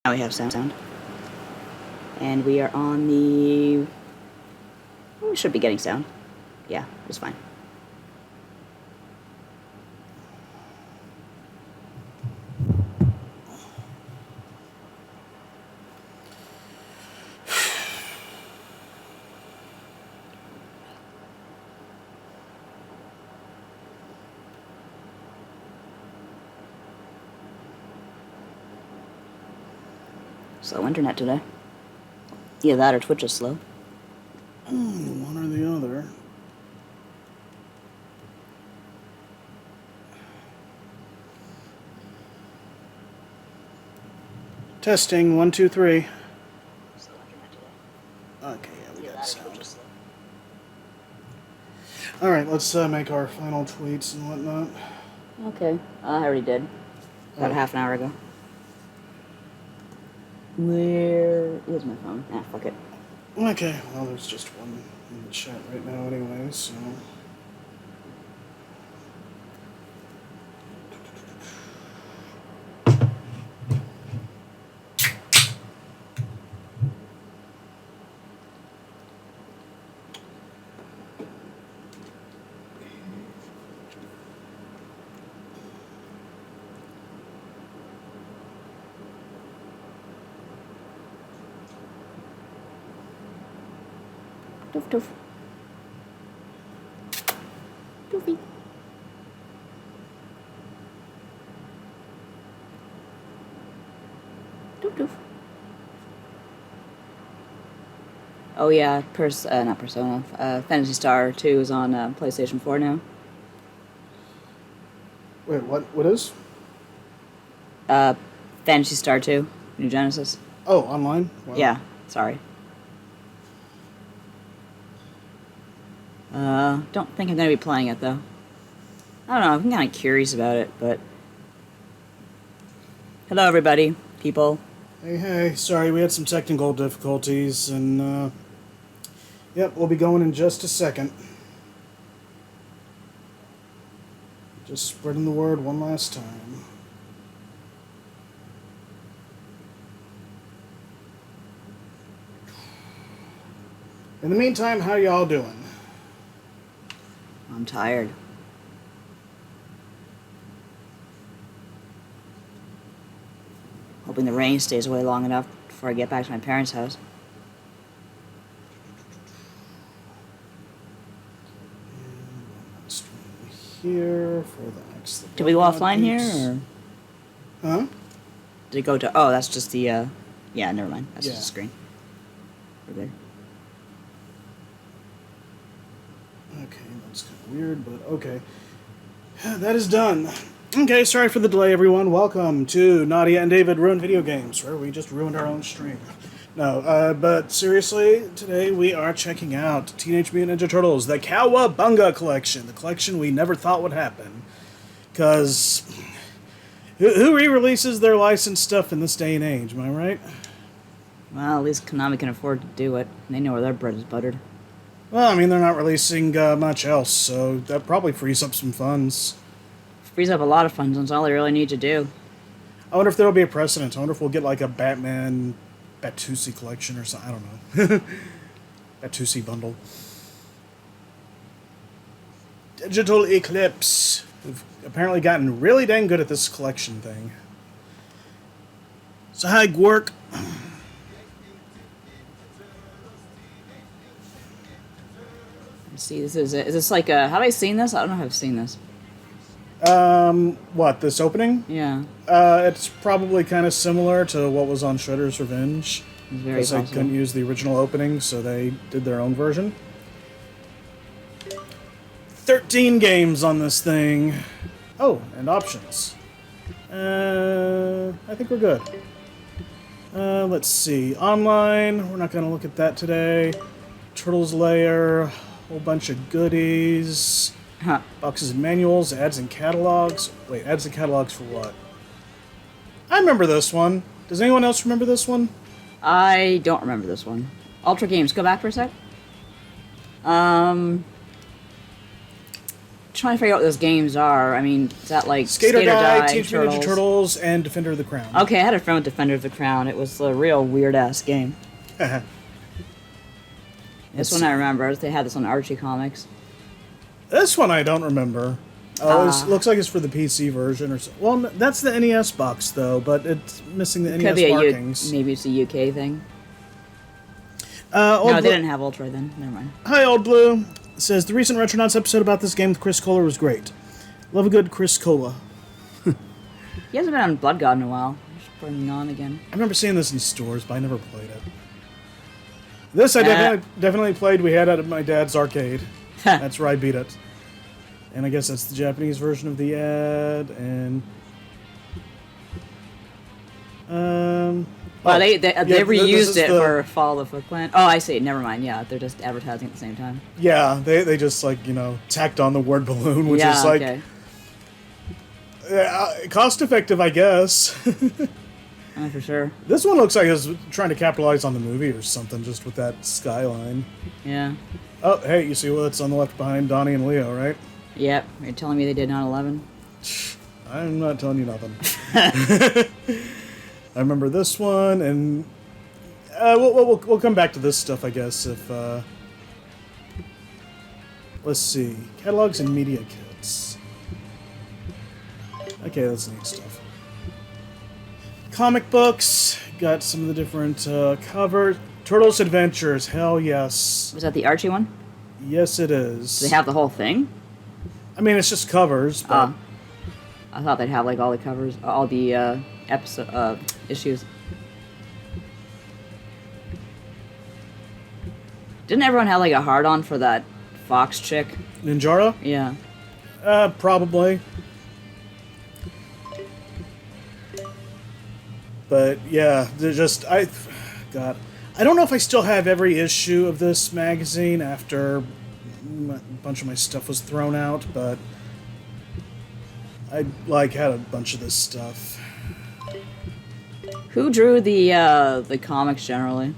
Now we have sound. And we are on the... We should be getting sound. Yeah, it's fine. Slow internet today. Either that or Twitch is slow. One or the other. Testing, 1, 2, 3. Slow internet today. Okay, yeah, we got sound. Alright, let's make our final tweets and whatnot. Okay, I already did. About half an hour ago. Where is my phone? Ah, fuck it. Okay, well, there's just one in the chat right now anyway, so... Doof doof. Doofy. Doof doof. Oh yeah, not Persona. Phantasy Star 2 is on PlayStation 4 now. Wait, what is? Phantasy Star 2, New Genesis. Oh, online? Wow. Yeah, sorry. Don't think I'm going to be playing it, though. I don't know, I'm kind of curious about it, but... Hello, everybody. People. Hey, sorry, we had some technical difficulties, and, yep, we'll be going in just a second. Just spreading the word one last time. In the meantime, how y'all doing? I'm tired. Hoping the rain stays away long enough before I get back to my parents' house. Here for the next... Did we go offline here, or...? Huh? Did it go to... Oh, that's just the, Yeah, never mind. That's just a screen. We're good. Okay, that's kind of weird, but okay. That is done. Okay, sorry for the delay, everyone. Welcome to Nadia and David Ruin Video Games, where we just ruined our own stream. No, but seriously, today we are checking out Teenage Mutant Ninja Turtles, the Cowabunga collection, the collection we never thought would happen. Because who re-releases their licensed stuff in this day and age, am I right? Well, at least Konami can afford to do it. They know where their bread is buttered. Well, I mean, they're not releasing much else, so that probably frees up some funds. Frees up a lot of funds, that's all they really need to do. I wonder if there will be a precedent. I wonder if we'll get like a Batman Batusi collection or something. I don't know. Batusi bundle. Digital Eclipse. We've apparently gotten really dang good at this collection thing. So hi, Gwork. Let's see, this is it. Is this like a... Have I seen this? I don't know if I've seen this. What, this opening? Yeah. It's probably kind of similar to what was on Shredder's Revenge. It's very possible. They couldn't use the original opening, so they did their own version. 13 games on this thing. Oh, and options. I think we're good. Let's see. Online, we're not going to look at that today. Turtles Lair, whole bunch of goodies. Huh. Boxes and manuals, ads and catalogs. Wait, ads and catalogs for what? I remember this one. Does anyone else remember this one? I don't remember this one. Ultra Games, go back for a sec. trying to figure out what those games are. I mean, is that like Skater Die, Teenage Teenage Mutant Ninja Turtles, and Defender of the Crown. Okay, I had a friend with Defender of the Crown. It was a real weird-ass game. This one I remember. They had this on Archie Comics. This one I don't remember. Oh, it looks like it's for the PC version or so. Well, that's the NES box though, but it's missing the NES markings. Maybe it's a UK thing. No, they didn't have Ultra then. Never mind. Hi, Old Blue. Says the recent Retronauts episode about this game with Chris Kohler was great. Love a good Chris Cola. He hasn't been on Blood God in a while. I should put him on again. I remember seeing this in stores, but I never played it. This I definitely played. We had it at my dad's arcade. That's where I beat it. And I guess that's the Japanese version of the ad. And well, they reused it for Fall of the Foot Clan. Oh, I see. Never mind. Yeah, they're just advertising at the same time. Yeah, they just like tacked on the word balloon, which is like cost effective, I guess. For sure. This one looks like it's trying to capitalize on the movie or something, just with that skyline. Yeah. Oh, hey, you see what's on the left behind Donnie and Leo, right? Yep. You're telling me they did 9/11? I'm not telling you nothing. I remember this one, and we'll come back to this stuff, I guess. If let's see, catalogs and media kits. Okay, that's neat stuff. Comic books, got some of the different covers. Turtles Adventures, hell yes. Was that the Archie one? Yes, it is. Do they have the whole thing? I mean, it's just covers, but... I thought they'd have, like, all the covers, all the issues. Didn't everyone have, like, a hard-on for that Fox chick? Ninjara? Yeah. Probably. But, yeah, they're just... God. I don't know if I still have every issue of this magazine after a bunch of my stuff was thrown out, but I had a bunch of this stuff. Who drew the comics generally?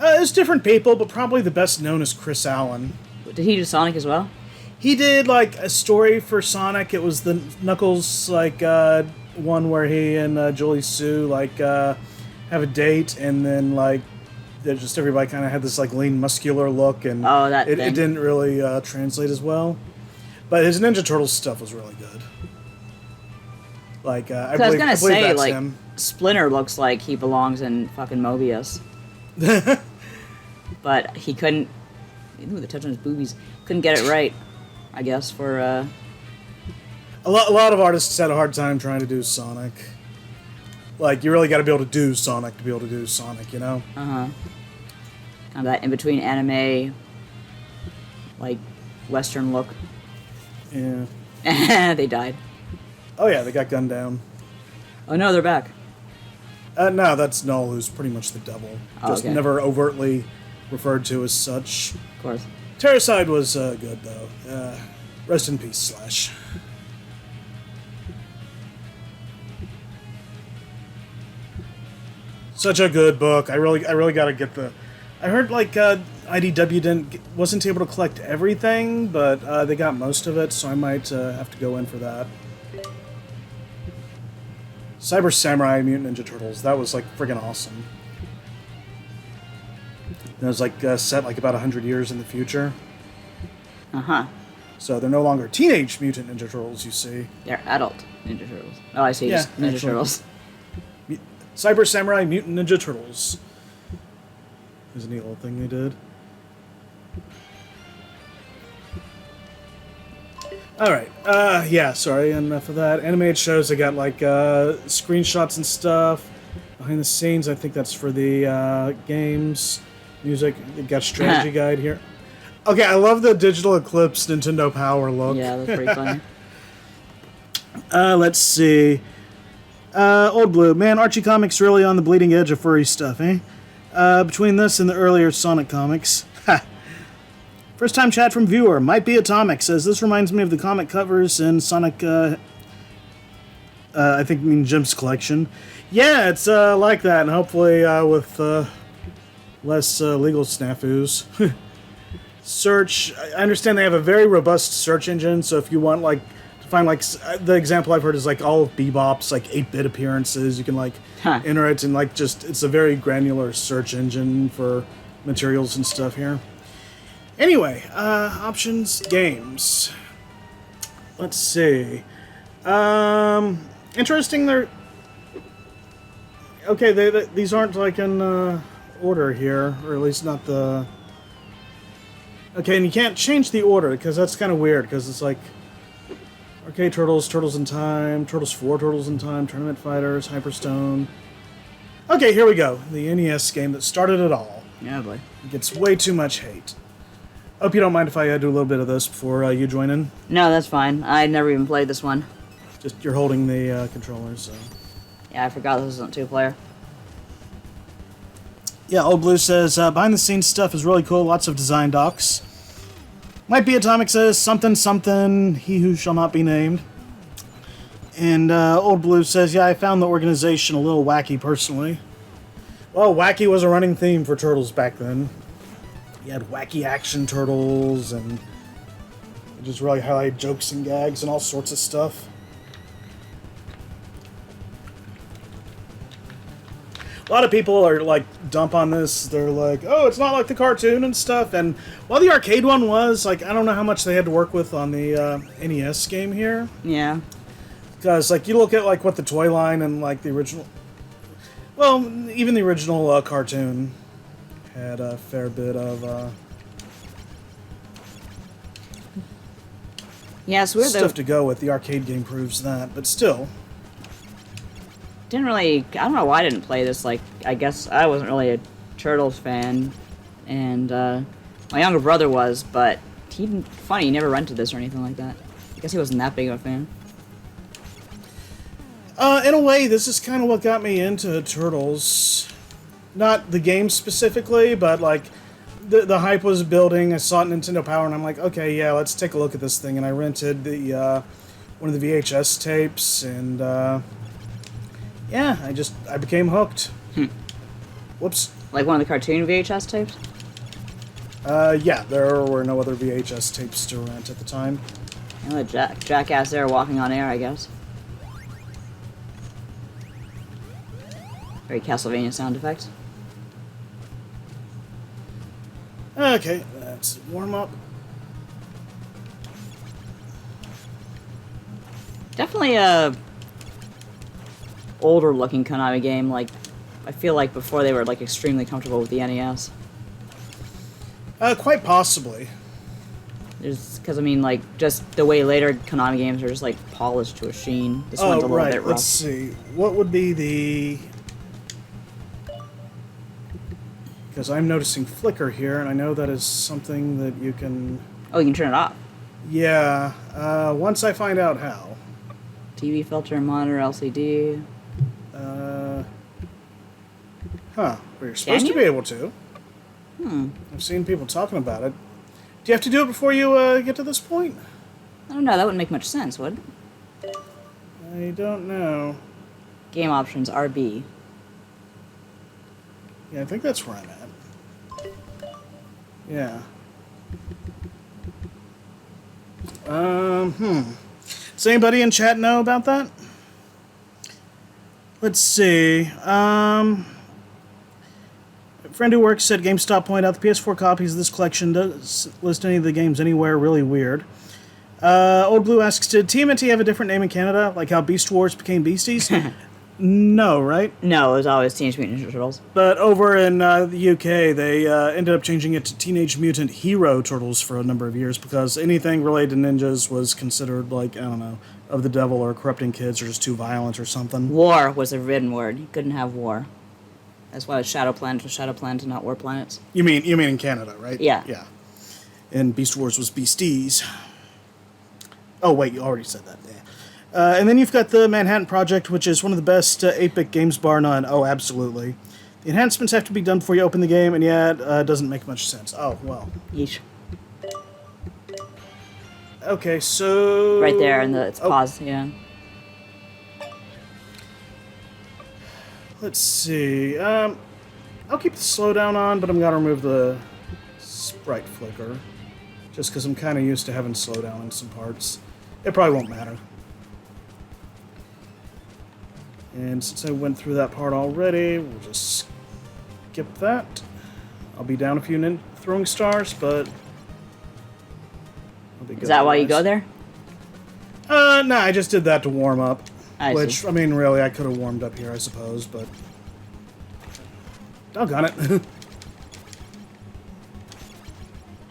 It's different people, but probably the best known is Chris Allen. Did he do Sonic as well? He did like a story for Sonic. It was the Knuckles one where he and Julie Sue have a date, and then just everybody kind of had this lean, muscular look, and it didn't really translate as well. But his Ninja Turtles stuff was really good. I believe that's him. Splinter looks like he belongs in fucking Mobius. But he couldn't. Ooh, the touch on his boobies. Couldn't get it right, I guess, for. A lot of artists had a hard time trying to do Sonic. You really got to be able to do Sonic to be able to do Sonic, you know? Uh-huh. Kind of that in-between anime, Western look. Yeah. They died. Oh, yeah, they got gunned down. Oh, no, they're back. No, that's Null, who's pretty much the devil. Just never overtly referred to as such. Of course. Terracide was good, though. Rest in peace, Slash. Such a good book. I really got to get the... I heard IDW wasn't able to collect everything, but they got most of it, so I might have to go in for that. Cyber Samurai Mutant Ninja Turtles. That was friggin' awesome. It was set about 100 years in the future. Uh-huh. So they're no longer teenage Mutant Ninja Turtles, you see. They're adult Ninja Turtles. Oh, I see. Yeah, just Ninja Turtles. Cyber Samurai Mutant Ninja Turtles. There's a neat little thing they did. Alright, yeah, sorry, enough of that. Animated shows, they got screenshots and stuff. Behind the scenes, I think that's for the games. Music, they got strategy guide here. Okay, I love the Digital Eclipse Nintendo Power look. Yeah, that's pretty funny. Let's see. Old Blue. Man, Archie Comics really on the bleeding edge of furry stuff, eh? Between this and the earlier Sonic comics. Ha! First time chat from viewer. Might be Atomic. Says, this reminds me of the comic covers in Sonic, I think Jim's collection. Yeah, it's like that, and hopefully with less legal snafus. search. I understand they have a very robust search engine, so if you want, like, to find, like, the example I've heard is, like, all of Bebop's, like, 8-bit appearances. You can, like, enter it and, like, just, it's a very granular search engine for materials and stuff here. Anyway, options, games. Let's see. Interesting, they're... Okay, these aren't, like, in order here, or at least not the... Okay, and you can't change the order, because that's kind of weird, because it's like... Arcade Turtles, Turtles in Time, Turtles 4, Turtles in Time, Tournament Fighters, Hyperstone... Okay, here we go. The NES game that started it all. Yeah, boy. It gets way too much hate. Hope you don't mind if I do a little bit of this before you join in. No, that's fine. I never even played this one. Just, you're holding the controller, so... Yeah, I forgot this wasn't 2-player. Yeah, Old Blue says, behind-the-scenes stuff is really cool, lots of design docs. Might be Atomic says, something, something, he who shall not be named. And Old Blue says, yeah, I found the organization a little wacky, personally. Well, wacky was a running theme for Turtles back then. You had wacky action Turtles, and it just really highlight jokes and gags and all sorts of stuff. A lot of people are, like, dump on this. They're like, oh, it's not like the cartoon and stuff. And while the arcade one was, like, I don't know how much they had to work with on the NES game here. Yeah. Because, like, you look at, like, what the toy line and, like, the original... Well, even the original cartoon had a fair bit of Yeah, it's weird, stuff though. to go with. The arcade game proves that, but still. Didn't really... I don't know why I didn't play this. Like, I guess I wasn't really a Turtles fan. And, my younger brother was, but funny, he never rented this or anything like that. I guess he wasn't that big of a fan. In a way, this is kind of what got me into Turtles. Not the game specifically, but, like, the hype was building. I saw it in Nintendo Power, and I'm like, okay, yeah, let's take a look at this thing. And I rented the one of the VHS tapes, and, yeah, I became hooked. Whoops. Like one of the cartoon VHS tapes? Yeah, there were no other VHS tapes to rent at the time. And the jackass there walking on air, I guess. Very Castlevania sound effects. Okay, that's warm up. Definitely a older looking Konami game. Like, I feel like before they were like extremely comfortable with the NES. Quite possibly. Because I mean, like, just the way later Konami games are just like polished to a sheen. This one's a little bit rough. Let's see. What would be the... Because I'm noticing flicker here, and I know that is something that you can... Oh, you can turn it off. Yeah, once I find out how. TV filter, monitor, LCD. Well, you're supposed to be able to. I've seen people talking about it. Do you have to do it before you get to this point? I don't know, that wouldn't make much sense, would it? I don't know. Game options, RB. Yeah, I think that's where I'm at. Yeah. Does anybody in chat know about that? Let's see. A friend who works at GameStop pointed out the PS4 copies of this collection does list any of the games anywhere really weird. Old Blue asks, did TMNT have a different name in Canada, like how Beast Wars became Beasties? No, right? No, it was always Teenage Mutant Ninja Turtles. But over in the UK, they ended up changing it to Teenage Mutant Hero Turtles for a number of years because anything related to ninjas was considered, like, I don't know, of the devil or corrupting kids or just too violent or something. War was a forbidden word. You couldn't have war. That's why Shadow Planet was Shadow Planet and not War Planets. You mean in Canada, right? Yeah. Yeah. And Beast Wars was Beasties. Oh, wait, you already said that. Yeah. And then you've got the Manhattan Project, which is one of the best 8-bit games, bar none. Oh, absolutely. The enhancements have to be done before you open the game, and yet it doesn't make much sense. Oh, well. Yeesh. Okay, so... Right there, and it's paused, yeah. Let's see. I'll keep the slowdown on, but I'm going to remove the sprite flicker. Just because I'm kind of used to having slowdown in some parts. It probably won't matter. And since I went through that part already, we'll just skip that. I'll be down a few throwing stars, but I'll be good. Is that why you go there? Nah, I just did that to warm up. I see. I mean, really, I could have warmed up here, I suppose, but... Doggone it.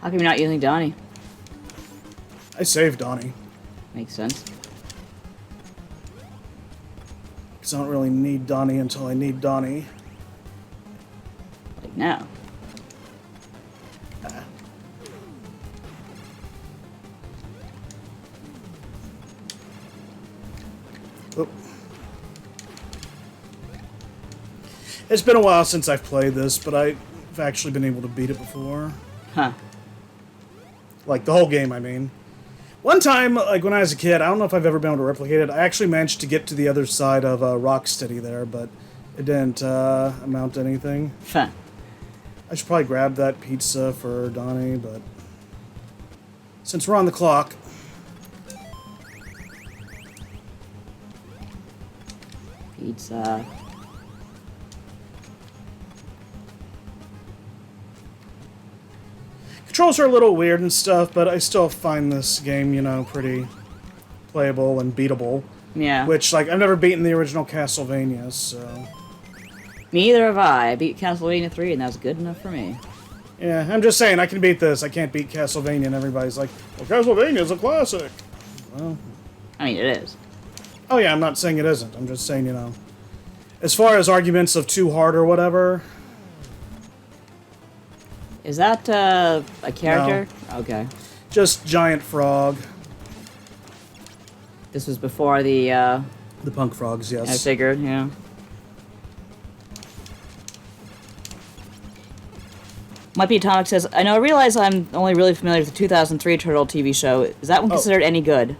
How come you're not using Donnie? I saved Donnie. Makes sense. Because I don't really need Donnie until I need Donnie. Like now. Oh. It's been a while since I've played this, but I've actually been able to beat it before. Huh. Like, the whole game, I mean. One time, like, when I was a kid, I don't know if I've ever been able to replicate it, I actually managed to get to the other side of Rocksteady there, but it didn't amount to anything. Huh. I should probably grab that pizza for Donnie, but... Since we're on the clock... Pizza. Controls are a little weird and stuff, but I still find this game, you know, pretty playable and beatable. Yeah. Which, like, I've never beaten the original Castlevania, so... Neither have I. I beat Castlevania 3, and that was good enough for me. Yeah, I'm just saying, I can beat this. I can't beat Castlevania, and everybody's like, well, Castlevania's a classic. Well... I mean, it is. Oh yeah, I'm not saying it isn't. I'm just saying, you know... As far as arguments of too hard or whatever... Is that, a character? No. Okay. Just giant frog. This was before the, The punk frogs, yes. I figured, yeah. Might be Atomic says, I realize I'm only really familiar with the 2003 Turtle TV show. Is that one considered any good?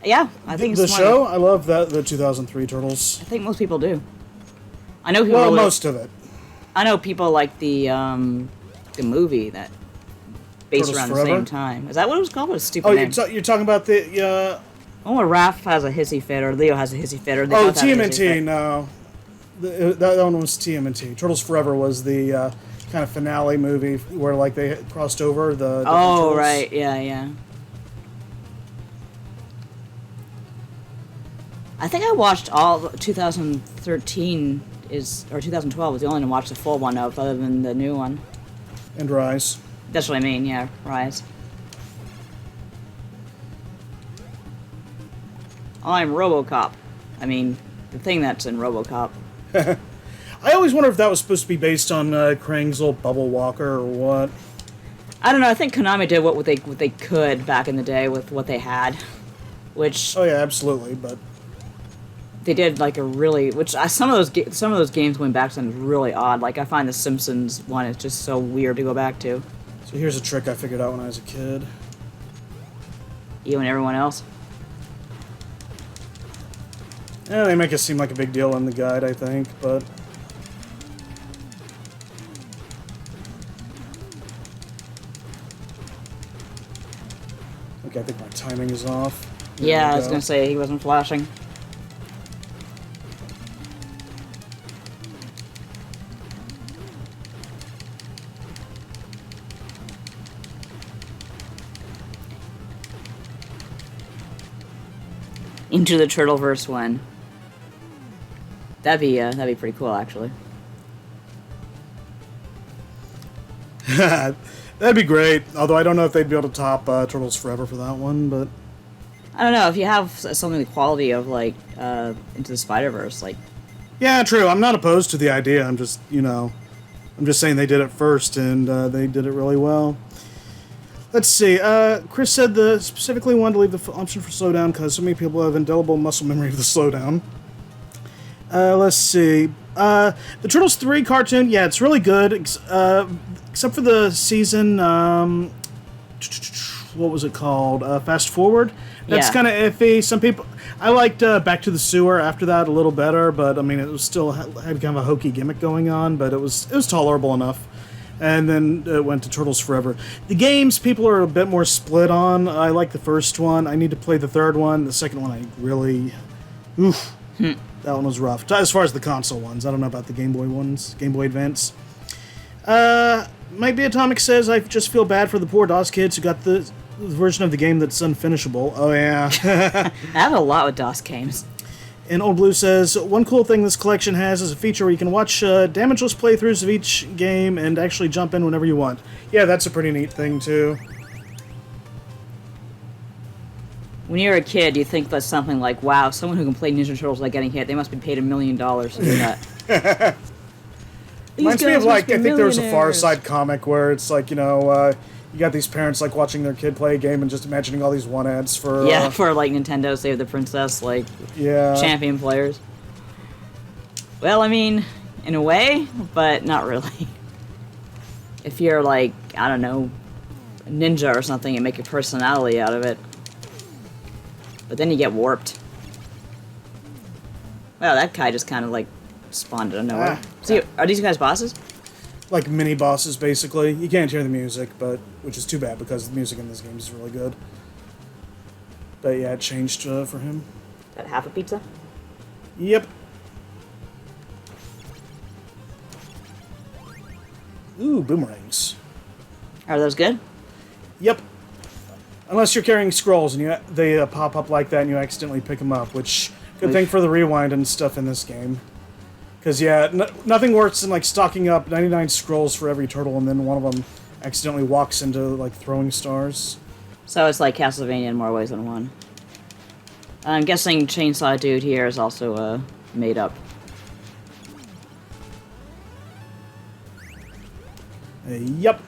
Yeah, I think The it's show? I love that, the 2003 Turtles. I think most people do. I know people Well, really, most of it. I know people like the movie that based Turtles around Forever? the same time. Is that what it was called? What a stupid Oh, name. you're talking about the... Oh, where Raph has a hissy fit, or Leo has a hissy fit, or they Oh, both have a hissy TMNT, fit. no. That one was TMNT. Turtles Forever was the kind of finale movie where, like, they crossed over the different Oh, turtles. right, yeah. I think I watched all 2013 or 2012 was the only one to watch the full one of, other than the new one. And Rise. That's what I mean, yeah, Rise. I'm RoboCop. I mean, the thing that's in RoboCop. I always wonder if that was supposed to be based on Krang's little bubble walker or what. I don't know. I think Konami did what they could back in the day with what they had, which Oh yeah, absolutely. But they did like a really some of those games going back sound really odd. Like I find the Simpsons one is just so weird to go back to. so here's a trick I figured out when I was a kid. You and everyone else. Yeah, they make it seem like a big deal in the guide, I think, but okay, I think my timing is off. There Yeah, we I was go. gonna say he wasn't flashing. Into the Turtleverse one. That'd be pretty cool, actually. That'd be great. Although I don't know if they'd be able to top Turtles Forever for that one, but I don't know if you have something the quality of like Into the Spider-Verse, like yeah, true. I'm not opposed to the idea. I'm just, I'm just saying they did it first, and they did it really well. Let's see. Chris said specifically wanted to leave the option for slowdown because so many people have indelible muscle memory of the slowdown. Let's see. The Turtles 3 cartoon, yeah, it's really good, except for the season, what was it called? Fast Forward? That's Yeah. kind of iffy. Some people... I liked Back to the Sewer after that a little better, but, I mean, it was still had kind of a hokey gimmick going on, but it was tolerable enough. and then it went to Turtles Forever. The games people are a bit more split on. I like the first one. I need to play the third one. The second one I really... Oof. That one was rough. As far as the console ones. I don't know about the Game Boy ones. Game Boy Advance. Might Be Atomic says, I just feel bad for the poor DOS kids who got the version of the game that's unfinishable. Oh, yeah. I have a lot with DOS games. And Old Blue says, one cool thing this collection has is a feature where you can watch damageless playthroughs of each game and actually jump in whenever you want. Yeah, that's a pretty neat thing, too. When you're a kid, you think that's something like, wow, someone who can play Ninja Turtles without getting hit, they must be paid $1 million to do that. Reminds me of, like, I think there was a Far Side comic where it's like, you know, you got these parents, like, watching their kid play a game and just imagining all these one-ads for... Yeah, for, like, Nintendo Save the Princess, like, champion players. Well, I mean, in a way, but not really. If you're, like, I don't know, a ninja or something and make a personality out of it. But then you get warped. Well, that guy just kind of, like, spawned out of nowhere. See, are these guys bosses? Like mini bosses, basically. You can't hear the music, but which is too bad because the music in this game is really good. But yeah, it changed for him. That half a pizza? Yep. Ooh, boomerangs. Are those good? Yep. Unless you're carrying scrolls and they pop up like that and you accidentally pick them up, which good thing for the rewind and stuff in this game. Because, yeah, nothing worse than, like, stocking up 99 scrolls for every turtle and then one of them accidentally walks into, like, throwing stars. So it's like Castlevania in more ways than one. I'm guessing Chainsaw Dude here is also made up. Yep.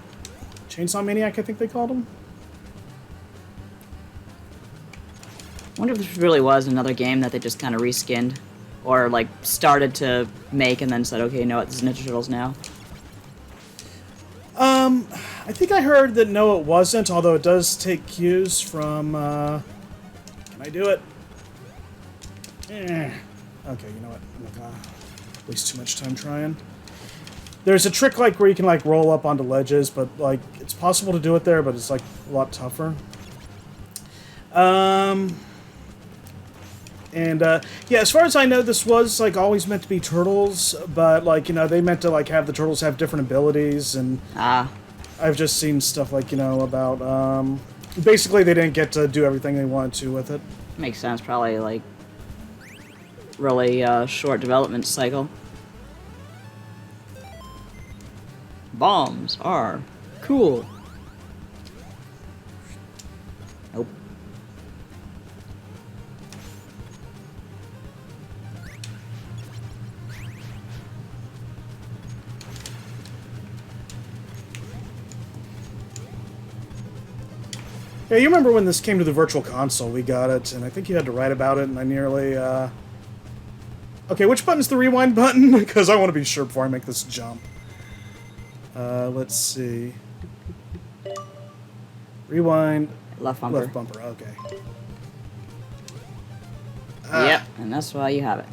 Chainsaw Maniac, I think they called him. I wonder if this really was another game that they just kind of reskinned. Or, like, started to make and then said, okay, you know what, this is Ninja Turtles now. I think I heard that no, it wasn't, although it does take cues from, Can I do it? Okay, you know what, I'm not gonna waste too much time trying. There's a trick, like, where you can, like, roll up onto ledges, but, like, it's possible to do it there, but it's, like, a lot tougher. And, yeah, as far as I know, this was, like, always meant to be turtles, but, like, you know, they meant to, like, have the turtles have different abilities, and I've just seen stuff, like, you know, about, basically they didn't get to do everything they wanted to with it. Makes sense, probably, like, really, short development cycle. Bombs are cool. Nope. Yeah, you remember when this came to the Virtual Console, we got it, and I think you had to write about it, and I nearly, Okay, which button's the rewind button? Because I want to be sure before I make this jump. Let's see. Rewind. Left bumper. Left bumper, okay. Yep, and that's why you have it.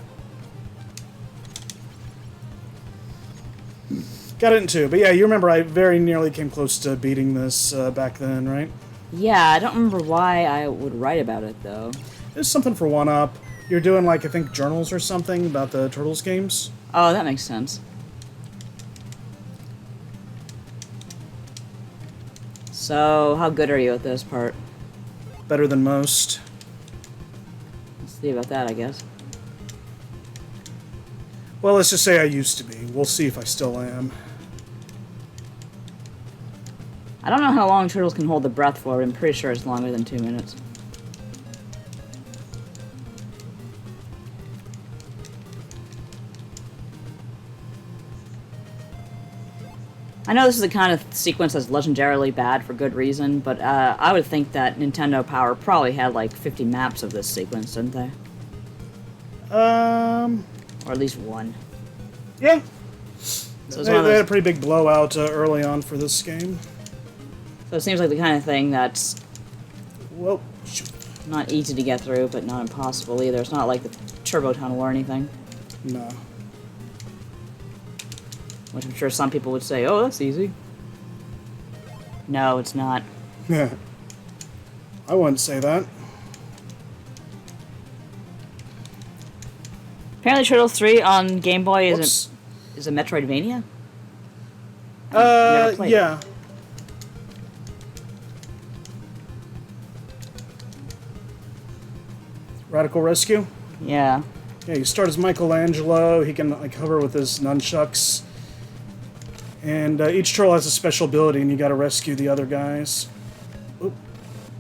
Got it in two, but yeah, you remember I very nearly came close to beating this back then, right? Yeah, I don't remember why I would write about it, though. There's something for 1-Up. You're doing, like, I think, journals or something about the Turtles games. Oh, that makes sense. So, how good are you at this part? Better than most. Let's see about that, I guess. Well, let's just say I used to be. We'll see if I still am. I don't know how long turtles can hold the breath for, but I'm pretty sure it's longer than 2 minutes. I know this is the kind of sequence that's legendarily bad for good reason, but I would think that Nintendo Power probably had like 50 maps of this sequence, didn't they? Or at least one. Yeah. So They had a pretty big blowout early on for this game. So it seems like the kind of thing that's Whoa. Shoot. not easy to get through, but not impossible either. It's not like the Turbo Tunnel or anything. No. Which I'm sure some people would say, oh, that's easy. No, it's not. Yeah. I wouldn't say that. Apparently, Turtles 3 on Game Boy Whoops. is a Metroidvania. I never played it. Yeah. Radical Rescue? Yeah. Yeah, you start as Michelangelo. He can like hover with his nunchucks. And each turtle has a special ability, and you gotta rescue the other guys. Oop.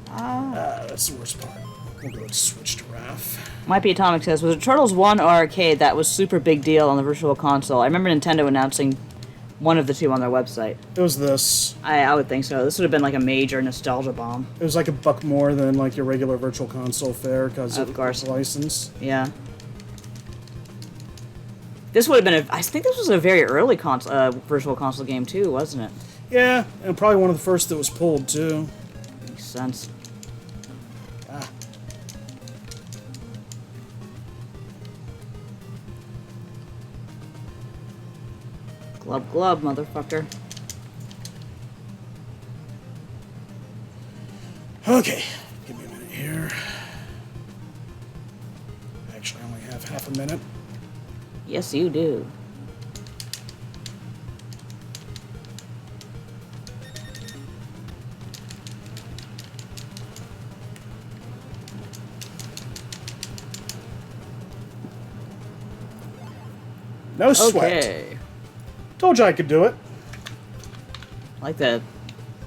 That's the worst part. We'll go and switch to Raph. Might be Atomic says, was it Turtles 1 or Arcade that was super big deal on the Virtual Console? I remember Nintendo announcing one of the two on their website. It was this. I would think so. This would have been like a major nostalgia bomb. It was like $1 more than like your regular Virtual Console fare because Of course. the license. Yeah. This would have been I think this was a very early Virtual Console game too, wasn't it? Yeah, and probably one of the first that was pulled too. Makes sense. Ah. Glub glub, motherfucker. Okay, give me a minute here. Actually, I only have half a minute. Yes, you do. No sweat. Okay. Told you I could do it. I like the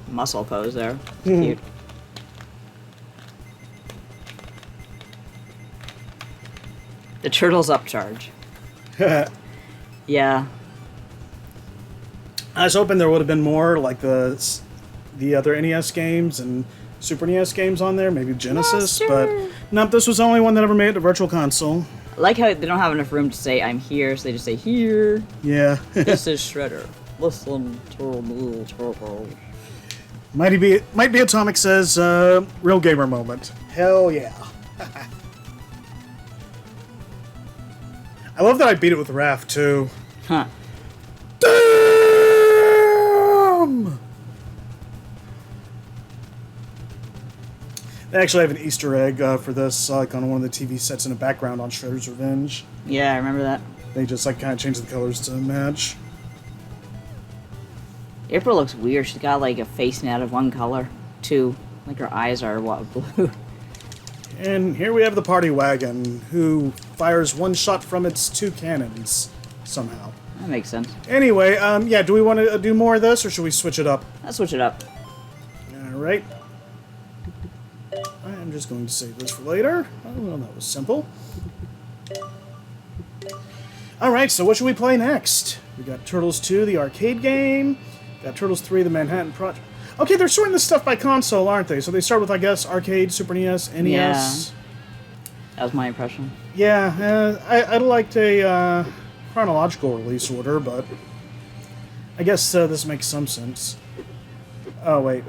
muscle pose there. It's Mhm. cute. The turtle's upcharge. Yeah. I was hoping there would have been more like the other NES games and Super NES games on there, maybe Genesis, Master. but nope, this was the only one that ever made it to Virtual Console. I like how they don't have enough room to say I'm here, so they just say here. Yeah. This is Shredder. Listen to me, turtle. Might be Atomic says, real gamer moment. Hell yeah. I love that I beat it with Raph too. Huh. Damn! They actually have an Easter egg for this, like on one of the TV sets in the background on Shredder's Revenge. Yeah, I remember that. They just like kind of changed the colors to match. April looks weird. She's got like a face made out of one color. Two. Like her eyes are blue. And here we have the party wagon, who fires one shot from its two cannons, somehow. That makes sense. Anyway, yeah, do we want to do more of this, or should we switch it up? Let's switch it up. Alright. I'm just going to save this for later. Oh, well, that was simple. Alright, so what should we play next? We got Turtles 2, the arcade game. Got Turtles 3, the Manhattan Project. Okay, they're sorting this stuff by console, aren't they? So they start with, I guess, arcade, Super NES, NES. Yeah. That was my impression. Yeah, I'd liked a chronological release order, but I guess this makes some sense. Oh, wait.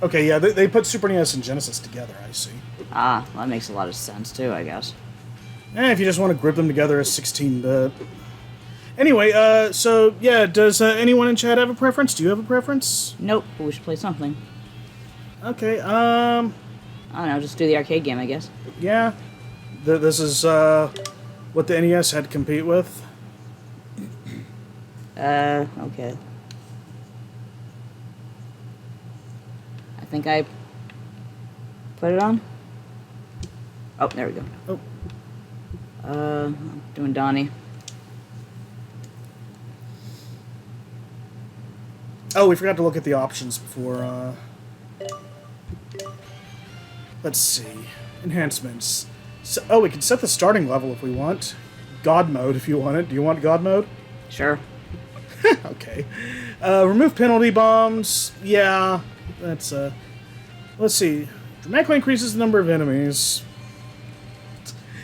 Okay, yeah, they put Super NES and Genesis together, I see. Ah, that makes a lot of sense too, I guess. If you just want to grip them together as 16-bit. Anyway, so, yeah, does anyone in chat have a preference? Do you have a preference? Nope, but we should play something. Okay, I don't know, just do the arcade game, I guess. yeah. This is what the NES had to compete with. Okay. I think I put it on. Oh, there we go. Oh. I'm doing Donnie. Oh, we forgot to look at the options before, let's see. Enhancements. So, oh, we can set the starting level if we want. God mode if you want it. Do you want God mode? Sure. Okay. Remove penalty bombs. Yeah. That's, let's see. Dramatically increases the number of enemies.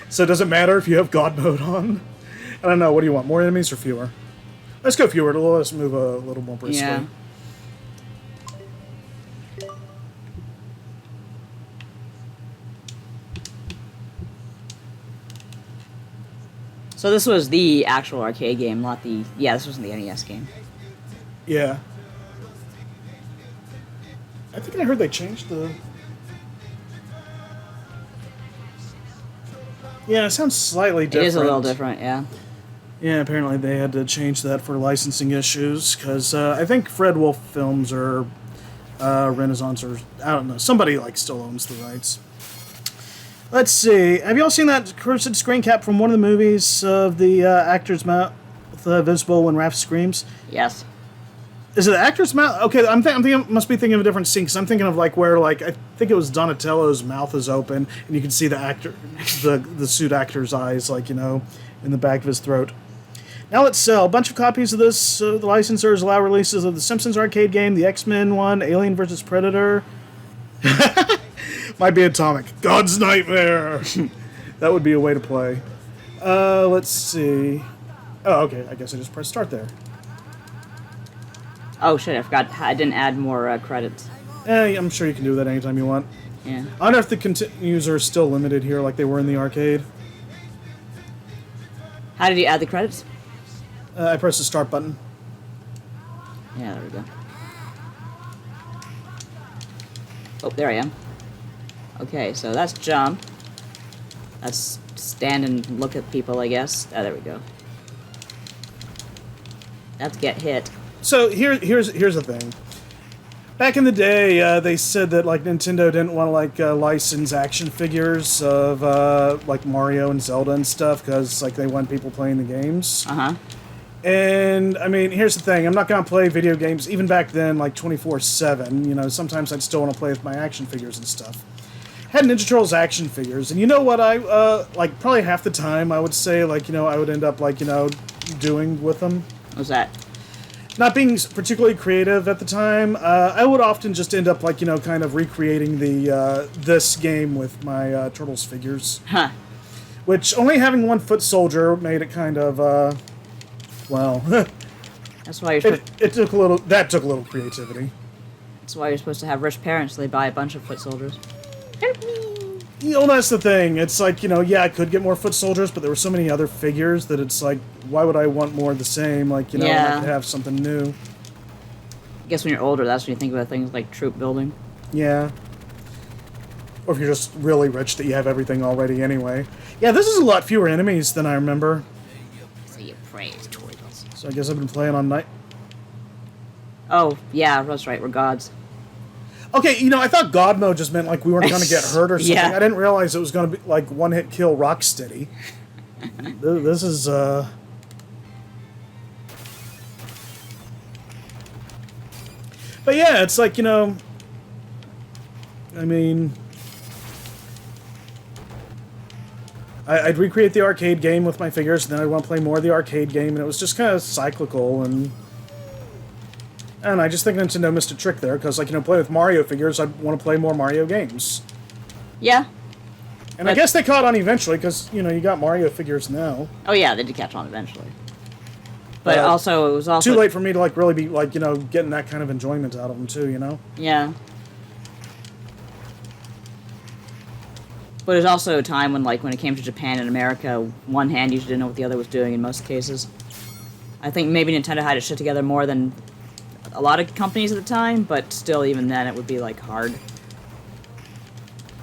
So it doesn't matter if you have God mode on? I don't know. What do you want? More enemies or fewer? Let's go fewer. It'll let us move a little more briskly. Yeah. So this was the actual arcade game, not the... Yeah, this wasn't the NES game. Yeah. I think I heard they changed the... Yeah, it sounds slightly different. It is a little different, yeah. Yeah, apparently they had to change that for licensing issues, because I think Fred Wolf Films or Renaissance, or I don't know, somebody like still owns the rights. Let's see, have you all seen that cursed screen cap from one of the movies of the actor's mouth visible when Raph screams? Yes. Is it the actor's mouth? Okay, I'm thinking, must be thinking of a different scene, because I'm thinking of like where, like, I think it was Donatello's mouth is open, and you can see the actor, the suit actor's eyes, like, you know, in the back of his throat. Now let's sell a bunch of copies of this. The licensors allow releases of the Simpsons arcade game, the X-Men one, Alien vs. Predator. Might be Atomic. God's Nightmare! That would be a way to play. Let's see. Oh, okay, I guess I just pressed start there. Oh shit, I forgot. I didn't add more credits. I'm sure you can do that anytime you want. Yeah. I wonder if the continues are still limited here like they were in the arcade. How did you add the credits? I pressed the start button. Yeah, there we go. Oh, there I am. Okay, so that's jump. That's stand and look at people, I guess. Oh, there we go. That's get hit. So here's the thing. Back in the day, they said that like Nintendo didn't want to like license action figures of like Mario and Zelda and stuff because like they want people playing the games. Uh-huh. And I mean, here's the thing: I'm not gonna play video games even back then, like 24/7. You know, sometimes I'd still want to play with my action figures and stuff. Had Ninja Turtles action figures, and you know what I like? Probably half the time I would say like I would end up like doing with them. What's that? Not being particularly creative at the time, I would often just end up like kind of recreating the this game with my Turtles figures. Huh. Which only having one foot soldier made it kind of well. That's why you're supposed. It took a little. That took a little creativity. That's why you're supposed to have rich parents. So they buy a bunch of foot soldiers. That's the thing. It's like yeah, I could get more foot soldiers, but there were so many other figures that it's like, why would I want more of the same? Like Yeah. I could have something new. I guess when you're older, that's when you think about things like troop building. Yeah. Or if you're just really rich that you have everything already anyway. Yeah, this is a lot fewer enemies than I remember. So you praise Turtles. So I guess I've been playing on night. Oh yeah, that's right. We're gods. Okay, I thought God mode just meant like we weren't going to get hurt or something. Yeah. I didn't realize it was going to be like one hit kill Rocksteady. This is But yeah, it's like, I mean, I'd recreate the arcade game with my figures, and then I'd want to play more of the arcade game, and it was just kind of cyclical, and I just think Nintendo missed a trick there, because, like, play with Mario figures, I'd want to play more Mario games. Yeah. And I guess they caught on eventually, because, you got Mario figures now. Oh yeah, they did catch on eventually. But also, it was also too late for me to, like, really be, like, getting that kind of enjoyment out of them, too, Yeah. But it was also a time when, like, when it came to Japan and America, one hand usually didn't know what the other was doing in most cases. I think maybe Nintendo had its shit together more than a lot of companies at the time, but still, even then, it would be, like, hard.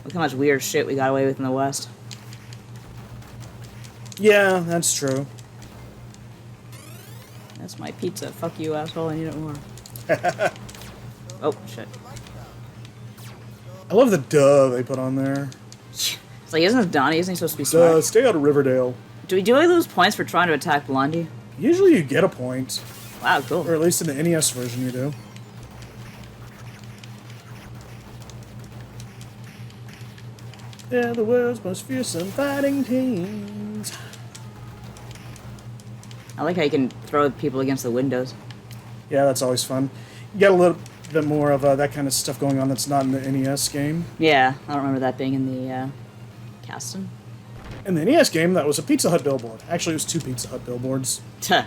Look how much weird shit we got away with in the West. Yeah, that's true. That's my pizza. Fuck you, asshole. I need it more. Oh, shit. I love the duh they put on there. It's like, isn't this Donnie? Isn't he supposed to be smart? Duh, stay out of Riverdale. Do we lose points for trying to attack Blondie? Usually you get a point. Wow, cool. Or at least in the NES version you do. They're the world's most fearsome fighting teams. I like how you can throw people against the windows. Yeah, that's always fun. You get a little bit more of that kind of stuff going on that's not in the NES game. Yeah, I don't remember that being in the casting. In the NES game, that was a Pizza Hut billboard. Actually, it was 2 Pizza Hut billboards. Tuh.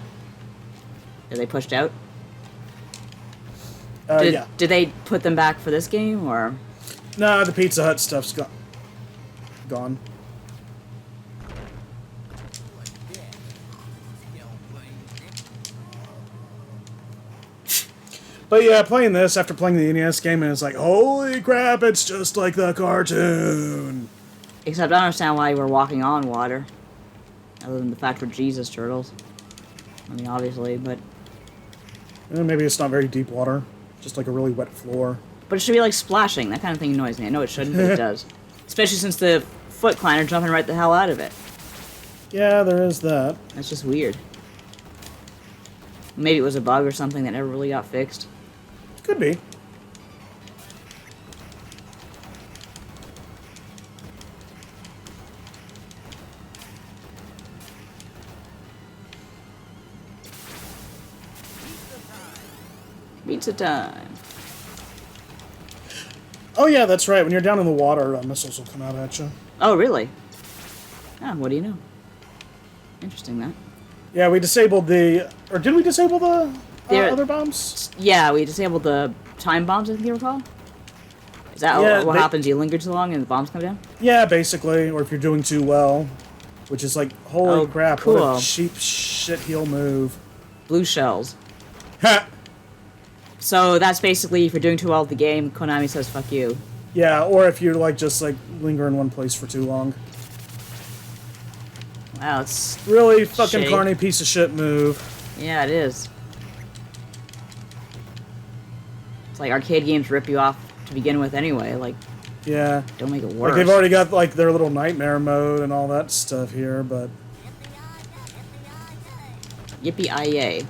Are they pushed out? Yeah. Did they put them back for this game, or? Nah, the Pizza Hut stuff's gone. But yeah, playing this after playing the NES game, and it's like, holy crap, it's just like the cartoon. Except I don't understand why we're walking on water. Other than the fact we're Jesus turtles. I mean, obviously, but... Maybe it's not very deep water. Just like a really wet floor. But it should be like splashing. That kind of thing annoys me. I know it shouldn't, but it does. Especially since the Foot Clan are jumping right the hell out of it. Yeah, there is that. That's just weird. Maybe it was a bug or something that never really got fixed. Could be. Pizza time. Oh yeah, that's right. When you're down in the water, missiles will come out at you. Oh, really? Ah, what do you know? Interesting, that. Yeah, we disabled the... Or did we disable the other bombs? Yeah, we disabled the time bombs, I think you recall? Is that what happens? You linger too long and the bombs come down? Yeah, basically. Or if you're doing too well. Which is like, holy crap, cool. what a cheap shit heel move. Blue shells. Ha! So that's basically, if you're doing too well at the game, Konami says fuck you. Yeah, or if you just linger in one place for too long. Wow, it's... Really fucking shitty. carny piece of shit move. Yeah, it is. It's like arcade games rip you off to begin with anyway, like... Yeah. Don't make it worse. Like, they've already got, like, their little nightmare mode and all that stuff here, but... Yippee-yi-yay.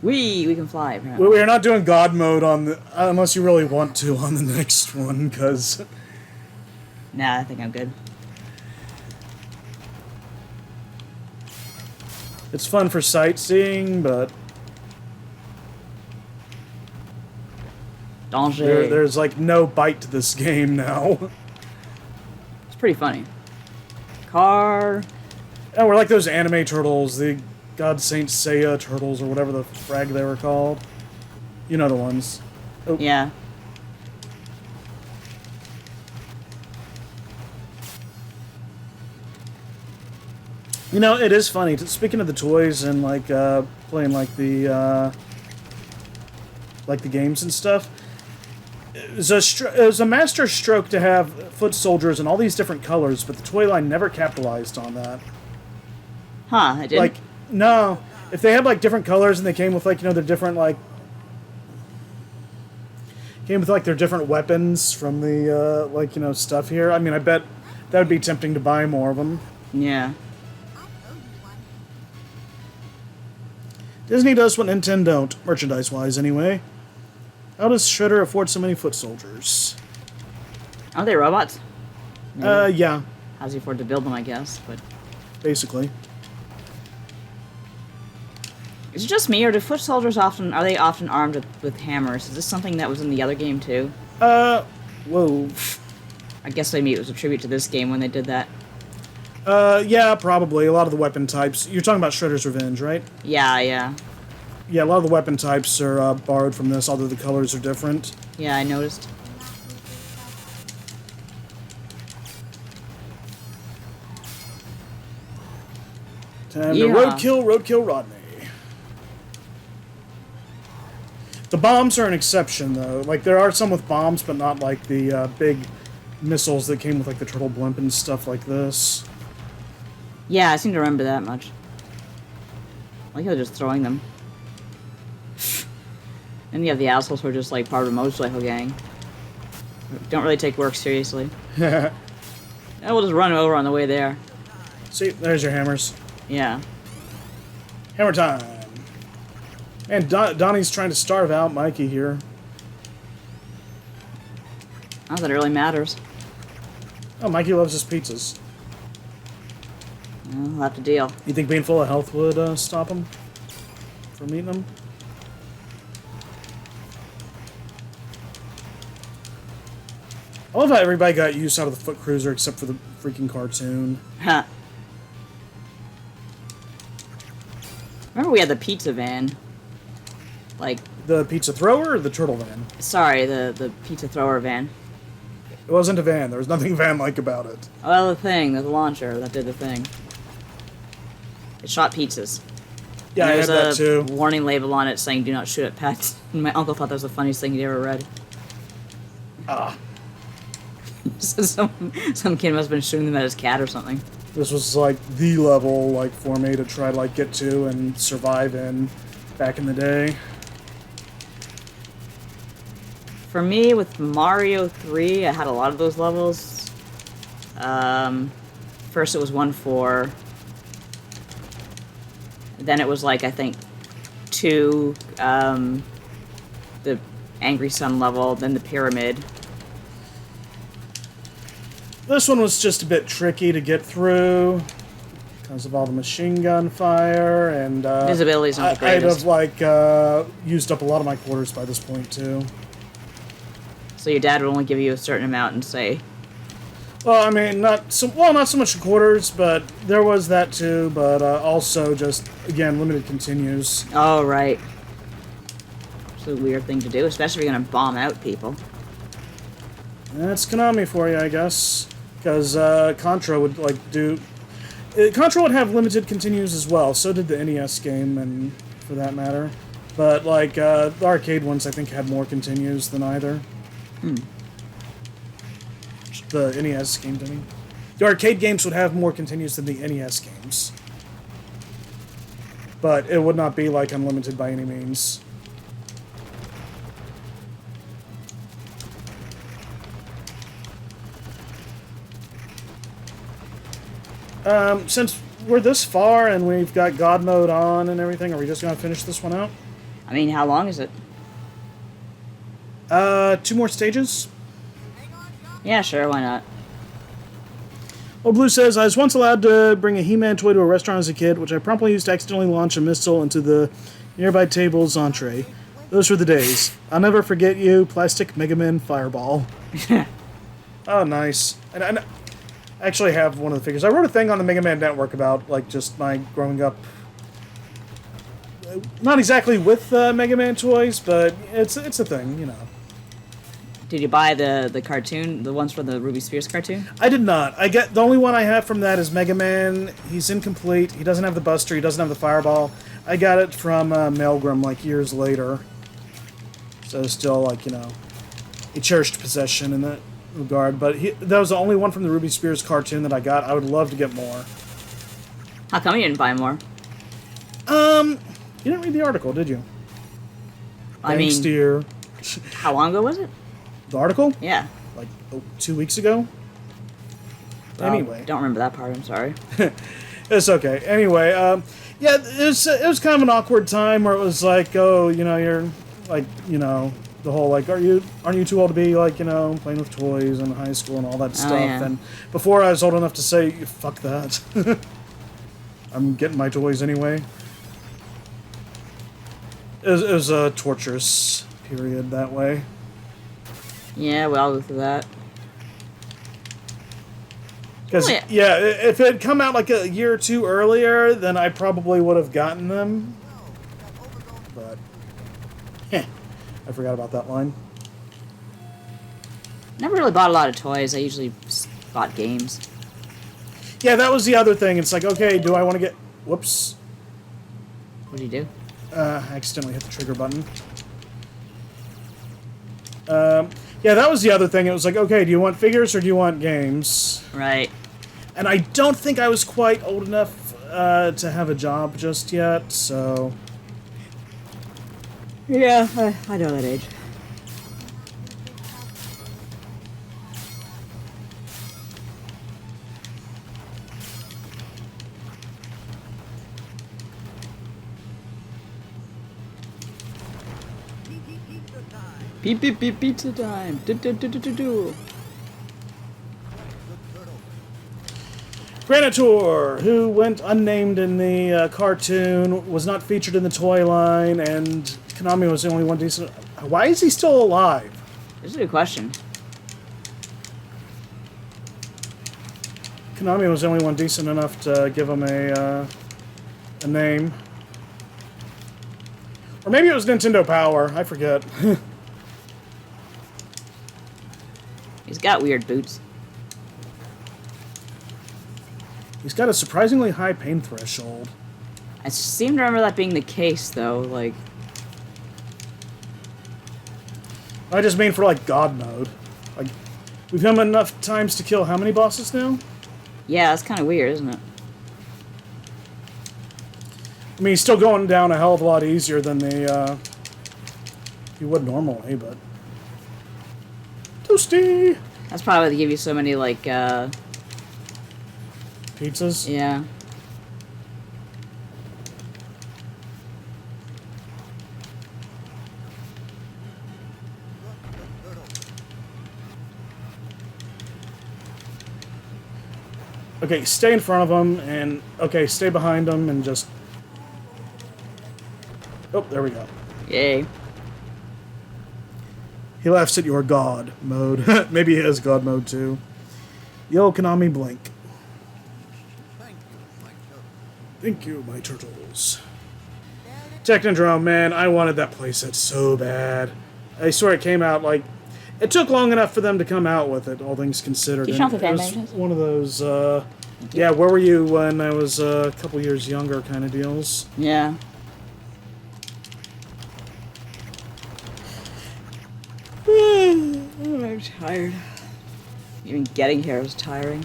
We can fly, apparently. We are not doing God mode on the... unless you really want to on the next one, because... Nah, I think I'm good. It's fun for sightseeing, but... Danger. There's, like, no bite to this game now. It's pretty funny. Car... Oh, we're like those anime turtles, the God Saint Seiya turtles, or whatever the frag they were called. You know the ones. Oh. Yeah. You know, it is funny. Speaking of the toys and, like, playing, like, the games and stuff, it was a master stroke to have foot soldiers in all these different colors, but the toy line never capitalized on that. Huh, I didn't... Like, no. If they had, like, different colors and they came with, like, you know, their different, like... Came with, like, their different weapons from the, like, you know, stuff here. I mean, I bet that would be tempting to buy more of them. Yeah. Disney does what Nintendo don't, merchandise-wise, anyway. How does Shredder afford so many foot soldiers? Aren't they robots? Maybe. Yeah. How's he afford to build them, I guess, but... Basically. Is it just me, or do foot soldiers often armed with hammers? Is this something that was in the other game, too? Whoa. I guess maybe it was a tribute to this game when they did that. Yeah, probably. A lot of the weapon types... You're talking about Shredder's Revenge, right? Yeah, yeah. Yeah, a lot of the weapon types are borrowed from this, although the colors are different. Yeah, I noticed. Time to roadkill Rodney. The bombs are an exception, though. Like, there are some with bombs, but not like the big missiles that came with, like, the turtle blimp and stuff like this. Yeah, I seem to remember that much. I like how they're just throwing them. And you have the assholes who are just, like, part of a motorcycle gang. Don't really take work seriously. And we'll just run over on the way there. See, there's your hammers. Yeah. Hammer time. And Donnie's trying to starve out Mikey here. Not that it really matters. Oh, Mikey loves his pizzas. We'll have to deal. You think being full of health would stop him from eating them? I love how everybody got use out of the Foot Cruiser except for the freaking cartoon. Huh. Remember we had the pizza van. Like... The pizza thrower or the turtle van? Sorry, the pizza thrower van. It wasn't a van. There was nothing van-like about it. Well, the launcher that did the thing. It shot pizzas. Yeah, I And had that there's too. a warning label on it saying "Do not shoot at pets." And my uncle thought that was the funniest thing he'd ever read. Ah, So some kid must have been shooting them at his cat or something. this was like the level like for me to try to like get to and survive in back in the day. For me, with Mario 3, I had a lot of those levels. First it was 1-4. Then it was like, I think, 2, the Angry Sun level, then the Pyramid. This one was just a bit tricky to get through because of all the machine gun fire and Visibility's not the I'd greatest. have like used up a lot of my quarters by this point too. So your dad would only give you a certain amount and say, Well, I mean, not so much quarters, but there was that too. But also just again limited continues. oh, right. It's a weird thing to do, especially if you're going to bomb out people. That's Konami for you, I guess, because Contra would like do. Contra would have limited continues as well. So did the NES game, and for that matter. But like the arcade ones, I think had more continues than either. The NES games, I mean. The arcade games would have more continues than the NES games. But it would not be, like, unlimited by any means. Since we're this far and we've got God mode on and everything, are we just going to finish this one out? I mean, how long is it? 2 more stages? Yeah, sure, why not? Old Blue says, I was once allowed to bring a He-Man toy to a restaurant as a kid, which I promptly used to accidentally launch a missile into the nearby table's entree. Those were the days. I'll never forget you, Plastic Mega Man Fireball. Oh, nice. And I actually have one of the figures. I wrote a thing on the Mega Man Network about, like, just my growing up. Not exactly with Mega Man toys, but it's a thing, you know. Did you buy the cartoon, the ones from the Ruby Spears cartoon? I did not. The only one I have from that is Mega Man. He's incomplete. He doesn't have the Buster. He doesn't have the Fireball. I got it from Melgrim like years later. So still like, you know, a cherished possession in that regard. But that was the only one from the Ruby Spears cartoon that I got. I would love to get more. How come you didn't buy more? You didn't read the article, did you? I Thanks, mean, dear. how long ago was it? The article? Yeah. Like 2 weeks ago? Anyway. Don't remember that part, I'm sorry. It's okay. Anyway, yeah, it was kind of an awkward time where it was like, oh, you know, you're like, you know, the whole like, aren't you too old to be like, you know, playing with toys in high school and all that stuff? yeah. And before I was old enough to say, fuck that. I'm getting my toys anyway. It was a torturous period that way. Yeah, well, I'll go through that. Because, Oh, yeah. yeah, if it had come out like a year or two earlier, then I probably would have gotten them. But, I forgot about that line. Never really bought a lot of toys. I usually just bought games. Yeah, that was the other thing. It's like, okay, do I want to get... Whoops. What do you do? I accidentally hit the trigger button. Yeah, that was the other thing. It was like, okay, do you want figures or do you want games? Right. And I don't think I was quite old enough to have a job just yet, so... Yeah, I know that age. Beep beep beep pizza time. Do do do do do do. Granitor, who went unnamed in the cartoon, was not featured in the toy line, and Konami was the only one decent... Why is he still alive? This is a good question. Konami was the only one decent enough to give him a name. Or maybe it was Nintendo Power, I forget. He's got weird boots. He's got a surprisingly high pain threshold. I seem to remember that being the case, though. Like, I just mean for, like, God mode. Like, we've had enough times to kill how many bosses now? yeah, that's kind of weird, isn't it? I mean, he's still going down a hell of a lot easier than you would normally, but... Toasty! That's probably why they give you so many, like, Pizzas? yeah. Okay, stay in front of him, and... Okay, stay behind him, and just... Oh, there we go. Yay. He laughs at your God mode. Maybe he has God mode, too. Yo, Konami, blink. Thank you, my turtles. Technodrome, man, I wanted that playset so bad. I swear it came out, like... It took long enough for them to come out with it, all things considered. Did you shop the It fan was magazines? one of those, yeah, where were you when I was a couple years younger kind of deals? Yeah. Oh, I'm tired. Even getting here is tiring.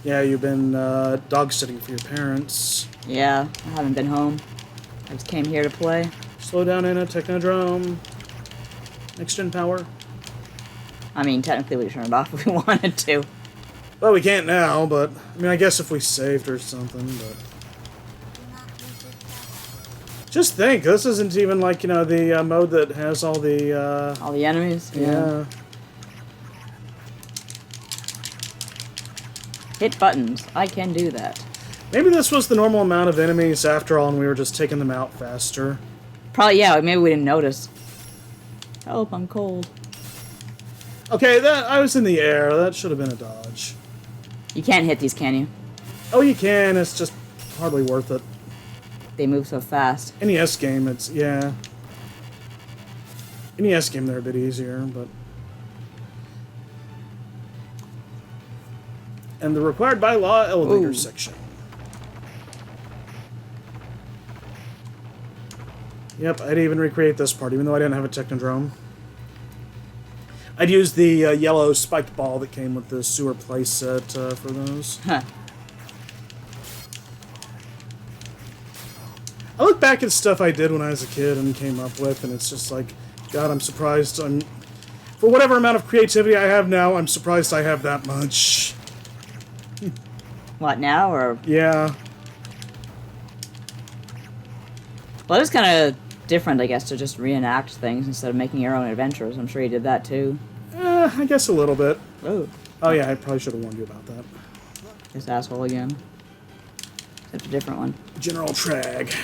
Yeah, you've been dog sitting for your parents. Yeah, I haven't been home. I just came here to play. Slow down in a Technodrome. Next gen power. I mean, technically we could turn it off if we wanted to. Well, we can't now, but I mean, I guess if we saved or something, but... Just think, this isn't even like, you know, the mode that has all the, All the enemies? yeah. Hit buttons. I can do that. Maybe this was the normal amount of enemies after all, and we were just taking them out faster. Probably, yeah, maybe we didn't notice. Help, I'm cold. Okay, I was in the air. That should have been a dodge. You can't hit these, can you? Oh, you can. It's just hardly worth it. They move so fast. NES game, it's, yeah. NES game, they're a bit easier, but... And the required by law elevator Ooh. section. Yep, I'd even recreate this part, even though I didn't have a Technodrome. I'd use the yellow spiked ball that came with the sewer playset for those. Huh. I look back at stuff I did when I was a kid and came up with, and it's just like, God, I'm surprised. For whatever amount of creativity I have now, I'm surprised I have that much. What, now, or...? Yeah. Well, it's kind of different, I guess, to just reenact things instead of making your own adventures. I'm sure you did that, too. I guess a little bit. Oh. Oh, yeah, I probably should have warned you about that. This asshole again. Except a different one. General Trag.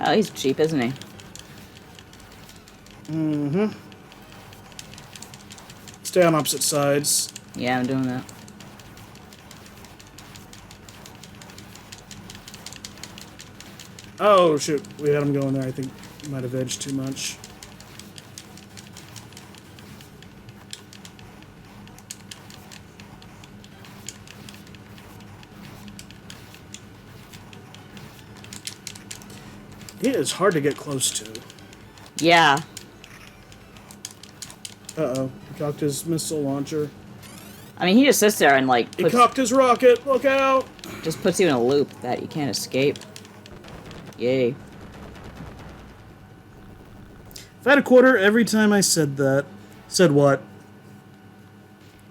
Oh, he's cheap, isn't he? Mm-hmm. Stay on opposite sides. Yeah, I'm doing that. Oh, shoot. We had him going there. I think he might have edged too much. He is hard to get close to. Yeah. Uh-oh. He cocked his missile launcher. I mean, he just sits there and, like, He cocked his rocket. Look out! just puts you in a loop that you can't escape. Yay. If I had a quarter every time I said that. Said what?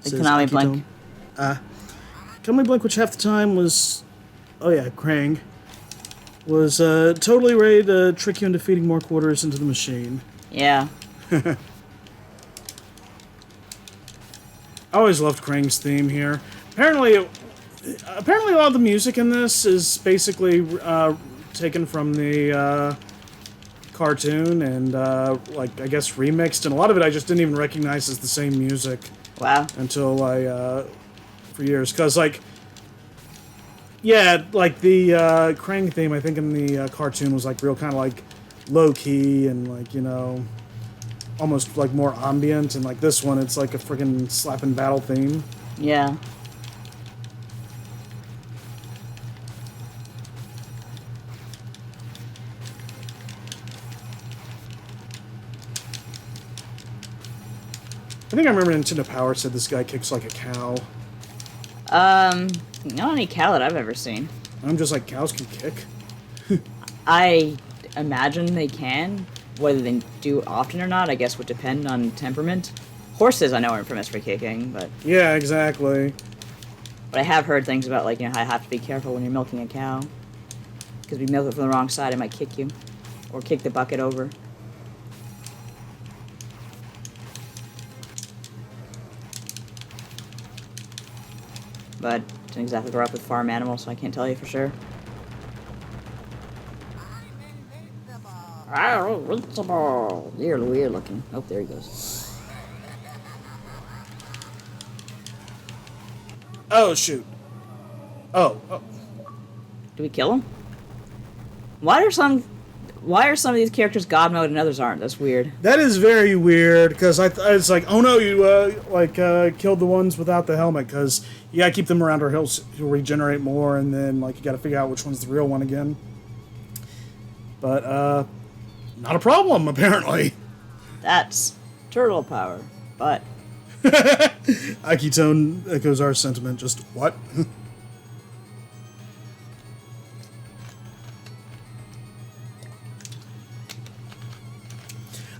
The Says Konami Akito. Blink. Konami Blink, which half the time was... Oh yeah, Krang. Was totally ready to trick you into feeding more quarters into the machine. Yeah. I always loved Krang's theme here. Apparently a lot of the music in this is basically taken from the cartoon and, like, I guess remixed, and a lot of it I just didn't even recognize as the same music Wow. until for years, because, like, yeah, like, the Krang theme, I think, in the cartoon was, like, real kind of, like, low-key and, like, you know, almost, like, more ambient, and, like, this one, it's, like, a friggin' slap and battle theme. Yeah. think I remember Nintendo Power said this guy kicks like a cow. Not any cow that I've ever seen. I'm just like, cows can kick? I imagine they can. Whether they do often or not, I guess would depend on temperament. Horses, I know, are infamous for kicking, but Yeah, exactly. I have heard things about, like, you know, how you have to be careful when you're milking a cow. Because if you milk it from the wrong side, it might kick you. Or kick the bucket over. But I didn't exactly grow up with farm animals, so I can't tell you for sure. Invincible. You're weird looking. Oh, there he goes. Oh, shoot. Oh. Do we kill him? Why are some of these characters God mode and others aren't? That's weird. That is very weird, because I was like, oh no, you, killed the ones without the helmet, because you gotta keep them around or he'll regenerate more, and then, like, you gotta figure out which one's the real one again. But, not a problem, apparently. That's turtle power, but... Akitone echoes our sentiment, just, what?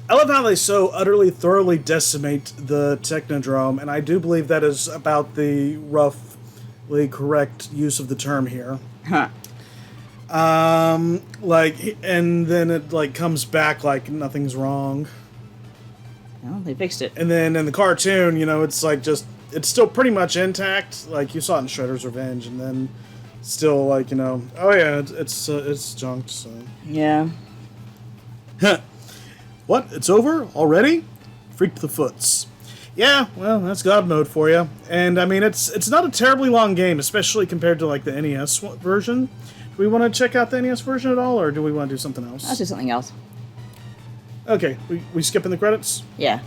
I love how they so utterly, thoroughly decimate the Technodrome, and I do believe that is about the roughly correct use of the term here. Huh. And then it, like, comes back like nothing's wrong. Well, they fixed it. And then in the cartoon, you know, it's like just, it's still pretty much intact. Like, you saw it in Shredder's Revenge, and then still, like, you know, oh yeah, it's junked, so. Yeah. What? It's over? Already? Freaked the foots. Yeah, well, that's God mode for you. And, I mean, it's not a terribly long game, especially compared to, like, the NES version. Do we want to check out the NES version at all, or do we want to do something else? Let's do something else. Okay, we skipping the credits? Yeah.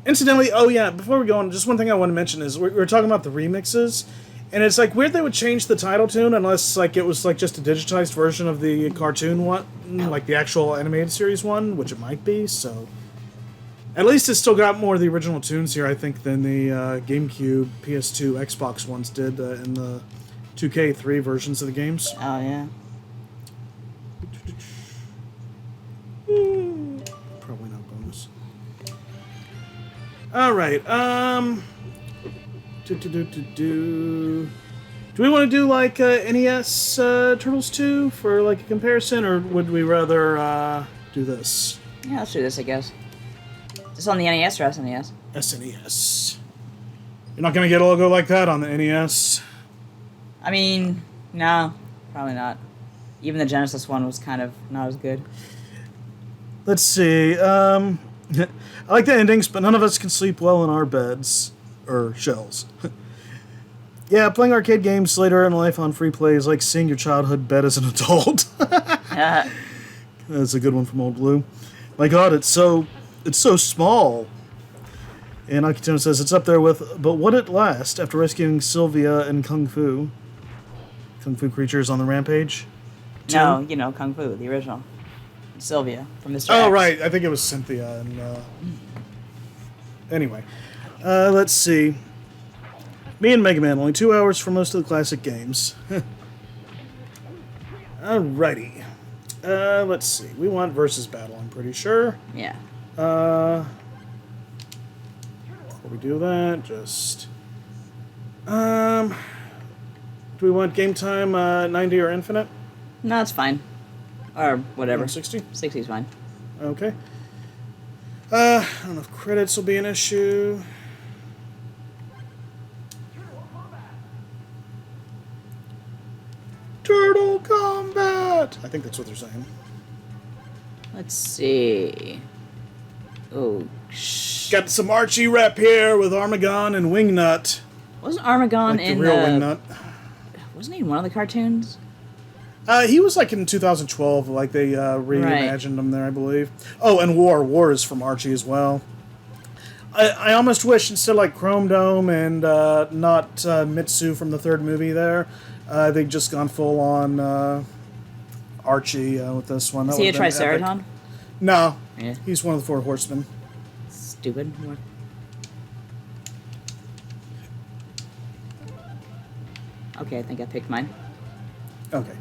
Incidentally, oh yeah, before we go on, just one thing I want to mention is we're talking about the remixes, and it's like weird they would change the title tune unless like it was like just a digitized version of the cartoon one, like the actual animated series one, which it might be. So at least it's still got more of the original tunes here, I think, than the GameCube, PS2, Xbox ones did in the 2K3 versions of the games. Oh, yeah. Probably not bonus. Alright, do we want to do, like, NES Turtles 2 for, like, a comparison, or would we rather, do this? Yeah, let's do this, I guess. Is this on the NES or SNES? SNES. You're not gonna get a logo like that on the NES. I mean, no, probably not. Even the Genesis one was kind of not as good. Let's see, I like the endings, but none of us can sleep well in our beds. Or shells. Yeah, playing arcade games later in life on free play is like seeing your childhood bed as an adult. That's a good one from Old Blue. My god, it's so small. And Akitone says it's up there with But Would It Last after rescuing Sylvia and Kung Fu creatures on the rampage? No, you know, Kung Fu, the original. Sylvia from Mr. Oh, X. right. I think it was Cynthia. And anyway, let's see. Me and Mega Man, only 2 hours for most of the classic games. Alrighty. Let's see. We want versus battle, I'm pretty sure. Yeah. Before we do that, just... do we want game time 90 or infinite? No, it's fine. Or whatever. 60? 60 is fine. Okay. I don't know if credits will be an issue. Turtle Combat! I think that's what they're saying. Let's see. Oh, Got some Archie rep here with Armagon and Wingnut. wasn't Armagon Like in the real Wingnut. Wasn't he in one of the cartoons? He was like in 2012, like they reimagined him there, I believe. Oh, and War is from Archie as well. I almost wish instead like Chrome Dome and not Mitsu from the third movie there, they'd just gone full on Archie with this one. Is he a Triceraton? No, Yeah. he's one of the Four Horsemen. stupid. What? Okay, I think I picked mine. Okay.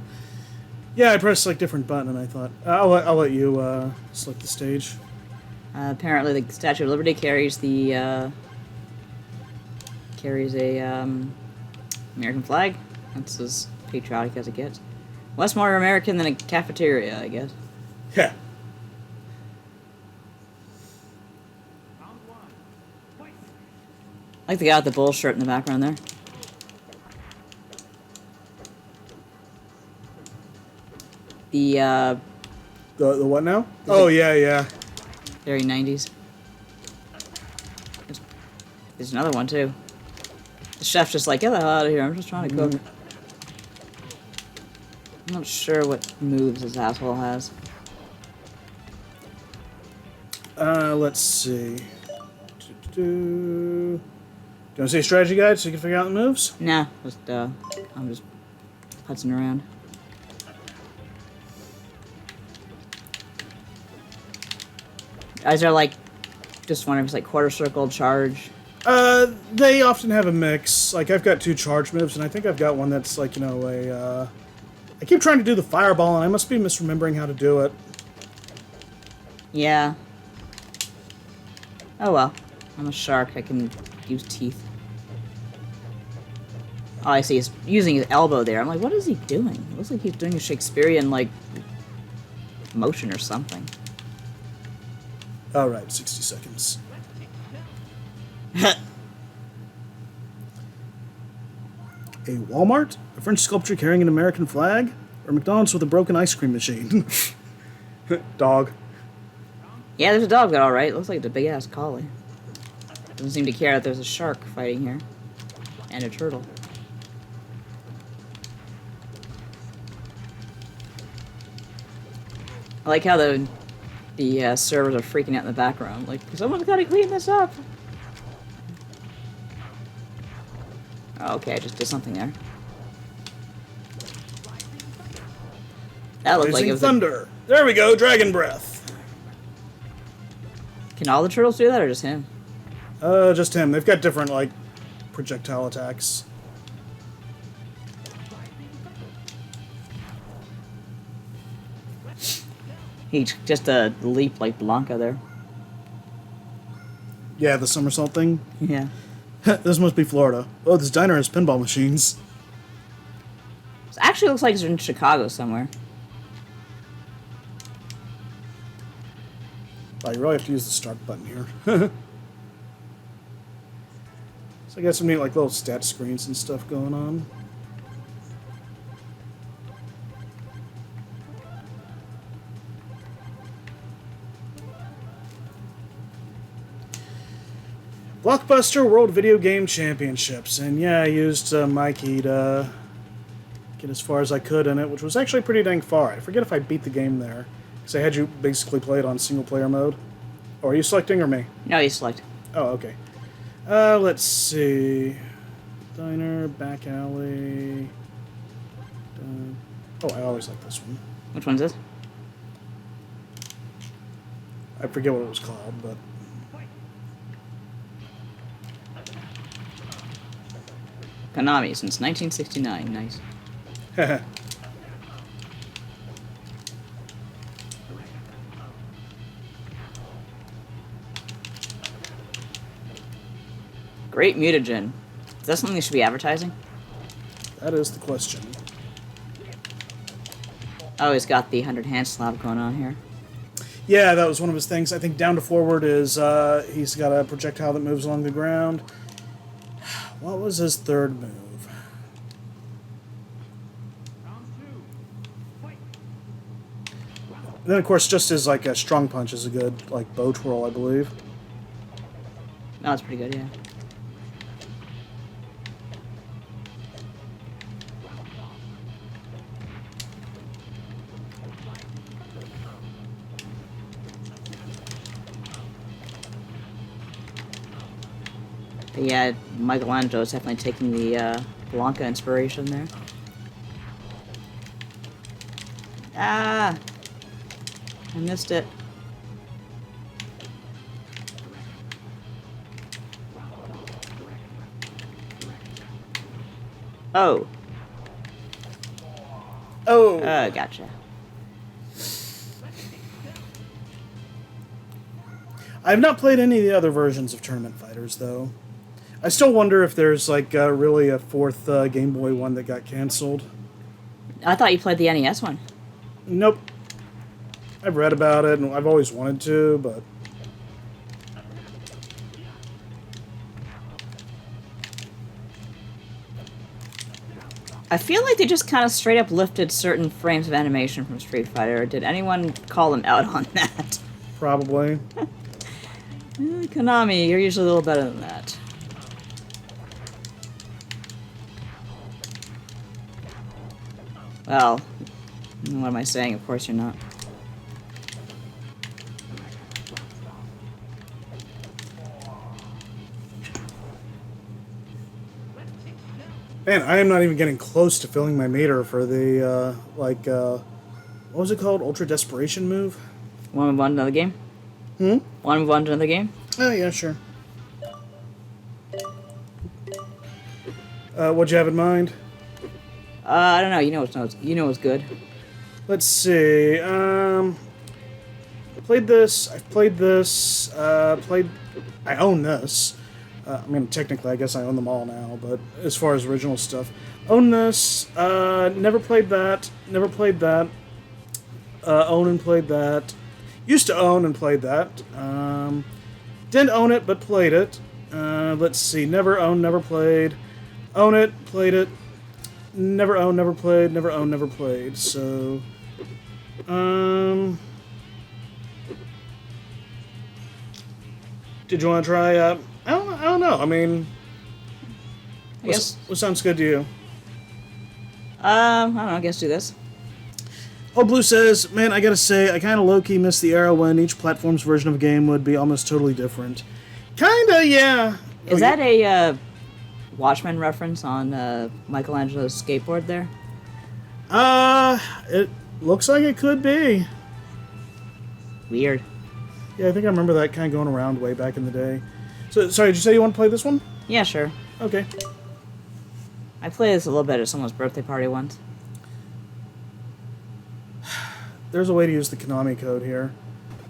Yeah, I pressed like different button, and I thought I'll let you select the stage. Apparently, the Statue of Liberty carries the American flag. That's as patriotic as it gets. What's more American than a cafeteria, I guess. Yeah. I like the guy with the bull shirt in the background there. The The what now? Oh yeah. very 90s. There's another one too. The chef's just like, get the hell out of here, I'm just trying to cook. I'm not sure what moves this asshole has. Let's see. Do you want to say strategy guide so you can figure out the moves? Nah, I'm just putzing around. Is there like, just wondering if it's like quarter circle, charge? They often have a mix. Like, I've got 2 charge moves, and I think I've got one that's like, I keep trying to do the fireball, and I must be misremembering how to do it. Yeah. Oh well. I'm a shark, I can use teeth. Oh, I see, he's using his elbow there. I'm like, what is he doing? It looks like he's doing a Shakespearean, like, motion or something. Alright, 60 seconds. A Walmart? A French sculpture carrying an American flag? Or McDonald's with a broken ice cream machine? Dog. Yeah, there's a dog there, alright. Looks like it's a big-ass collie. Doesn't seem to care that there's a shark fighting here. And a turtle. I like how the servers are freaking out in the background. Like, someone's gotta clean this up! Oh, okay, I just did something there. That looked like it was thunder. There we go, dragon breath. Can all the turtles do that, or just him? Just him. They've got different, like, projectile attacks. He just leap like Blanca there. Yeah, the somersault thing. Yeah. This must be Florida. Oh, this diner has pinball machines. It actually looks like it's in Chicago somewhere. Oh, you really have to use the start button here. So I got some neat, like, little stat screens and stuff going on. Blockbuster World Video Game Championships. And yeah, I used Mikey to get as far as I could in it, which was actually pretty dang far. I forget if I beat the game there, because I had you basically play it on single-player mode. Oh, are you selecting or me? No, you select. Oh, okay. Let's see. Diner, back alley. Oh, I always like this one. Which one's this? I forget what it was called, but... Konami, since 1969. Nice. Great mutagen. Is that something they should be advertising? That is the question. Oh, he's got the 100 hand slap going on here. Yeah, that was one of his things. I think down to forward is he's got a projectile that moves along the ground. What was his third move? And then, of course, just his, like, a strong punch is a good, like, bow twirl, I believe. No, that's pretty good, yeah. But yeah, Michelangelo's definitely taking the Blanca inspiration there. Ah! I missed it. Oh. Oh. Gotcha. I've not played any of the other versions of Tournament Fighters, though. I still wonder if there's, like, really a fourth Game Boy one that got canceled. I thought you played the NES one. Nope. I've read about it, and I've always wanted to, but... I feel like they just kind of straight up lifted certain frames of animation from Street Fighter. Did anyone call them out on that? Probably. Konami, you're usually a little better than that. Well, what am I saying? Of course you're not. Man, I am not even getting close to filling my meter for the, what was it called? Ultra Desperation move? Want to move on to another game? Hmm? Want to move on to another game? Oh, yeah, sure. What'd you have in mind? I don't know. You know what's good. Let's see. I played this. I've played this. I own this. I mean, technically, I guess I own them all now, but as far as original stuff, own this. Never played that. Never played that. Own and played that. Used to own and played that. Didn't own it, but played it. Let's see. Never owned, never played. Own it, played it. Never owned, never played. Never owned, never played. So, did you want to try? I don't know. I mean, I guess. What sounds good to you? I don't know. I guess do this. Oh, Blue says, man, I gotta say, I kind of low-key miss the era when each platform's version of a game would be almost totally different. Kinda, yeah. Is that a Watchmen reference on Michelangelo's skateboard there? It looks like it could be. Weird. Yeah, I think I remember that kind of going around way back in the day. So, sorry, did you say you want to play this one? Yeah, sure. Okay. I played this a little bit at someone's birthday party once. There's a way to use the Konami code here.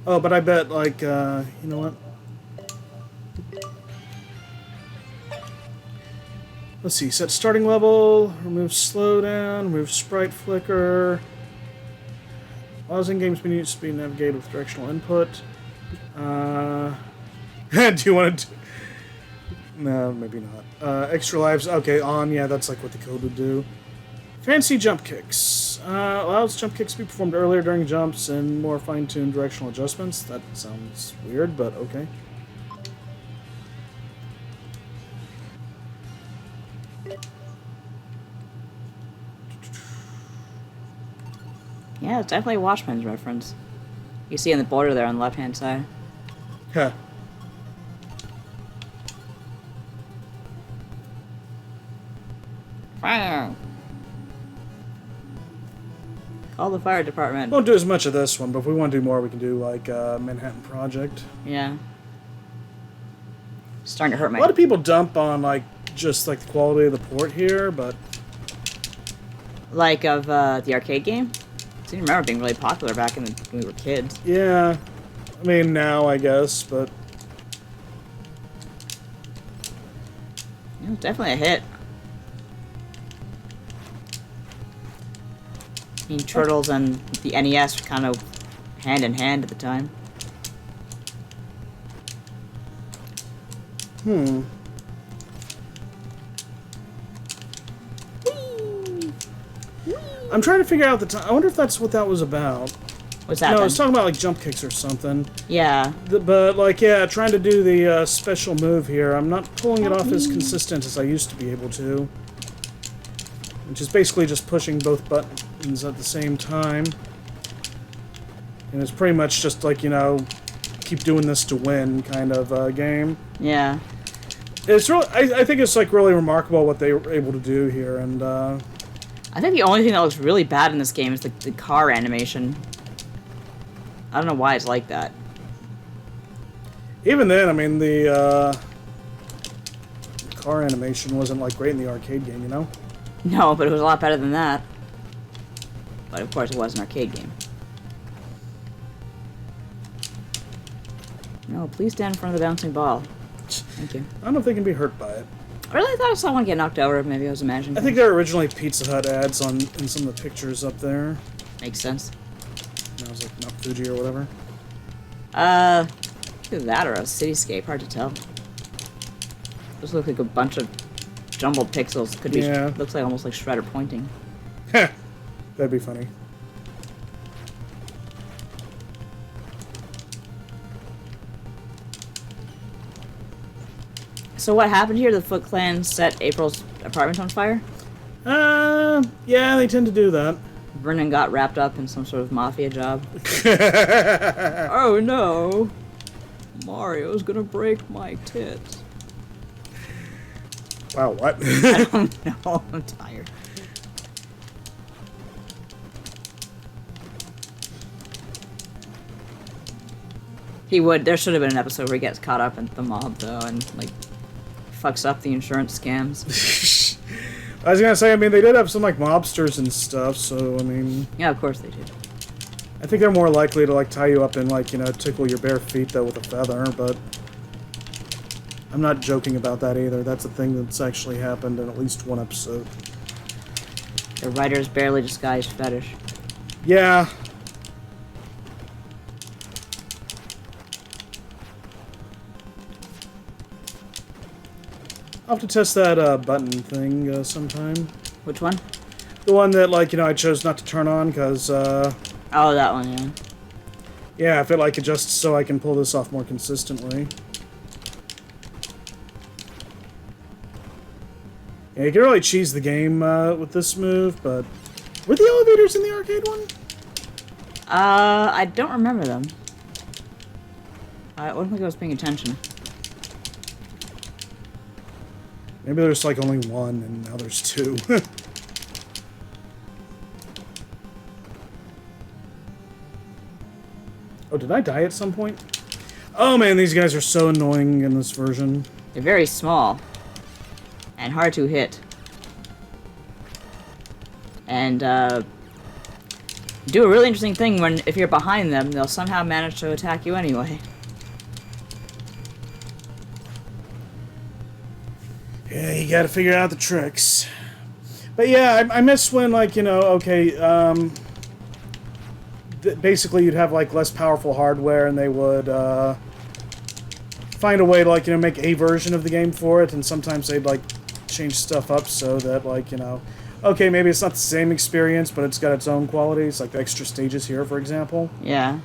Oh, but I bet, like, you know what? Let's see, set starting level, remove slowdown, remove sprite flicker. Allows in-game speed navigated with directional input. Do you want to do... No, maybe not. Extra lives, okay, on, yeah, that's like what the code would do. Fancy jump kicks. Allows jump kicks to be performed earlier during jumps and more fine-tuned directional adjustments. That sounds weird, but okay. Yeah, it's definitely a Watchmen's reference. You see in the border there on the left-hand side. Huh. Fire! Call the fire department. Won't do as much of this one, but if we want to do more, we can do, like, Manhattan Project. Yeah. Starting to hurt my... A lot of people dump on, like, just, like, the quality of the port here, but... Like of the arcade game? I seem to remember being really popular back when we were kids. Yeah. I mean, now, I guess, but... It was definitely a hit. I mean, Turtles and the NES were kind of hand in hand at the time. I'm trying to figure out the time. I wonder if that's what that was about. What's that? No, I then? was talking about, like, jump kicks or something. Yeah. But, like, yeah, trying to do the special move here. I'm not pulling it off as consistent as I used to be able to. Which is basically just pushing both buttons at the same time. And it's pretty much just like, you know, keep doing this to win kind of game. Yeah. It's really, I think it's, like, really remarkable what they were able to do here, and, I think the only thing that looks really bad in this game is the car animation. I don't know why it's like that. even then, I mean, the car animation wasn't, like, great in the arcade game, you know? No, but it was a lot better than that. But of course, it was an arcade game. No, please stand in front of the bouncing ball. Thank you. I don't know if they can be hurt by it. I really thought I saw one get knocked over. Maybe I was imagining. I think there were originally Pizza Hut ads in some of the pictures up there. Makes sense. And I was like, Mount Fuji or whatever. Either that or a cityscape. Hard to tell. Those look like a bunch of jumbled pixels. Could be. Yeah. Looks like almost like Shredder pointing. Heh. That'd be funny. So what happened here? The Foot Clan set April's apartment on fire? Yeah, they tend to do that. Vernon got wrapped up in some sort of mafia job. Oh no! Mario's gonna break my tits. Wow, what? I don't know. I'm tired. He would. There should have been an episode where he gets caught up in the mob, though, and, like, fucks up the insurance scams. I was gonna say, I mean, they did have some, like, mobsters and stuff, so, I mean... Yeah, of course they did. I think they're more likely to, like, tie you up and, like, you know, tickle your bare feet, though, with a feather, but... I'm not joking about that either. That's a thing that's actually happened in at least one episode. The writer's barely disguised fetish. Yeah. I'll have to test that button thing sometime. Which one? The one that, like, you know, I chose not to turn on because, Oh, that one, yeah. yeah, I feel like it just so I can pull this off more consistently. Yeah, you can really cheese the game with this move, but... Were the elevators in the arcade one? I don't remember them. I don't think I was paying attention. Maybe there's, like, only one, and now there's two. Oh, did I die at some point? Oh, man, these guys are so annoying in this version. They're very small. And hard to hit. And, do a really interesting thing when, if you're behind them, they'll somehow manage to attack you anyway. Yeah, you gotta figure out the tricks. But yeah, I miss when, like, you know, okay, basically you'd have, like, less powerful hardware and they would, find a way to, like, you know, make a version of the game for it, and sometimes they'd, like, change stuff up so that, like, you know, okay, maybe it's not the same experience, but it's got its own qualities, like the extra stages here, for example. Yeah.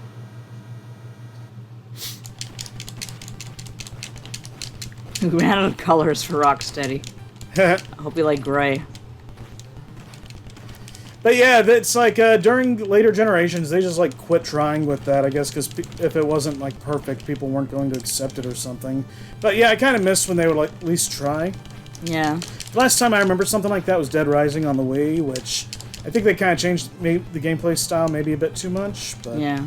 We ran out of colors for Rocksteady. I hope you like gray. But yeah, it's like, during later generations, they just, like, quit trying with that, I guess, because if it wasn't, like, perfect, people weren't going to accept it or something. But yeah, I kind of miss when they would, like, at least try. Yeah. The last time I remember something like that was Dead Rising on the Wii, which I think they kind of changed the gameplay style maybe a bit too much, but... Yeah.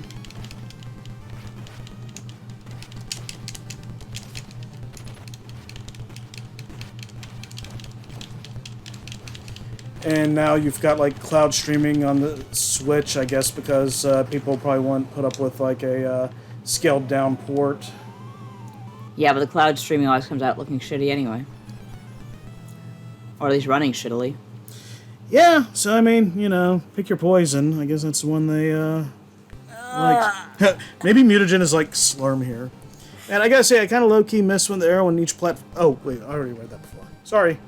And now you've got, like, cloud streaming on the Switch, I guess, because people probably won't put up with, like, a scaled-down port. Yeah, but the cloud streaming always comes out looking shitty anyway. Or at least running shittily. Yeah, so, I mean, you know, pick your poison. I guess that's the one they, like... Maybe mutagen is, like, Slurm here. And I gotta say, I kind of low-key miss when the arrow in each platform... Oh, wait, I already read that before. Sorry.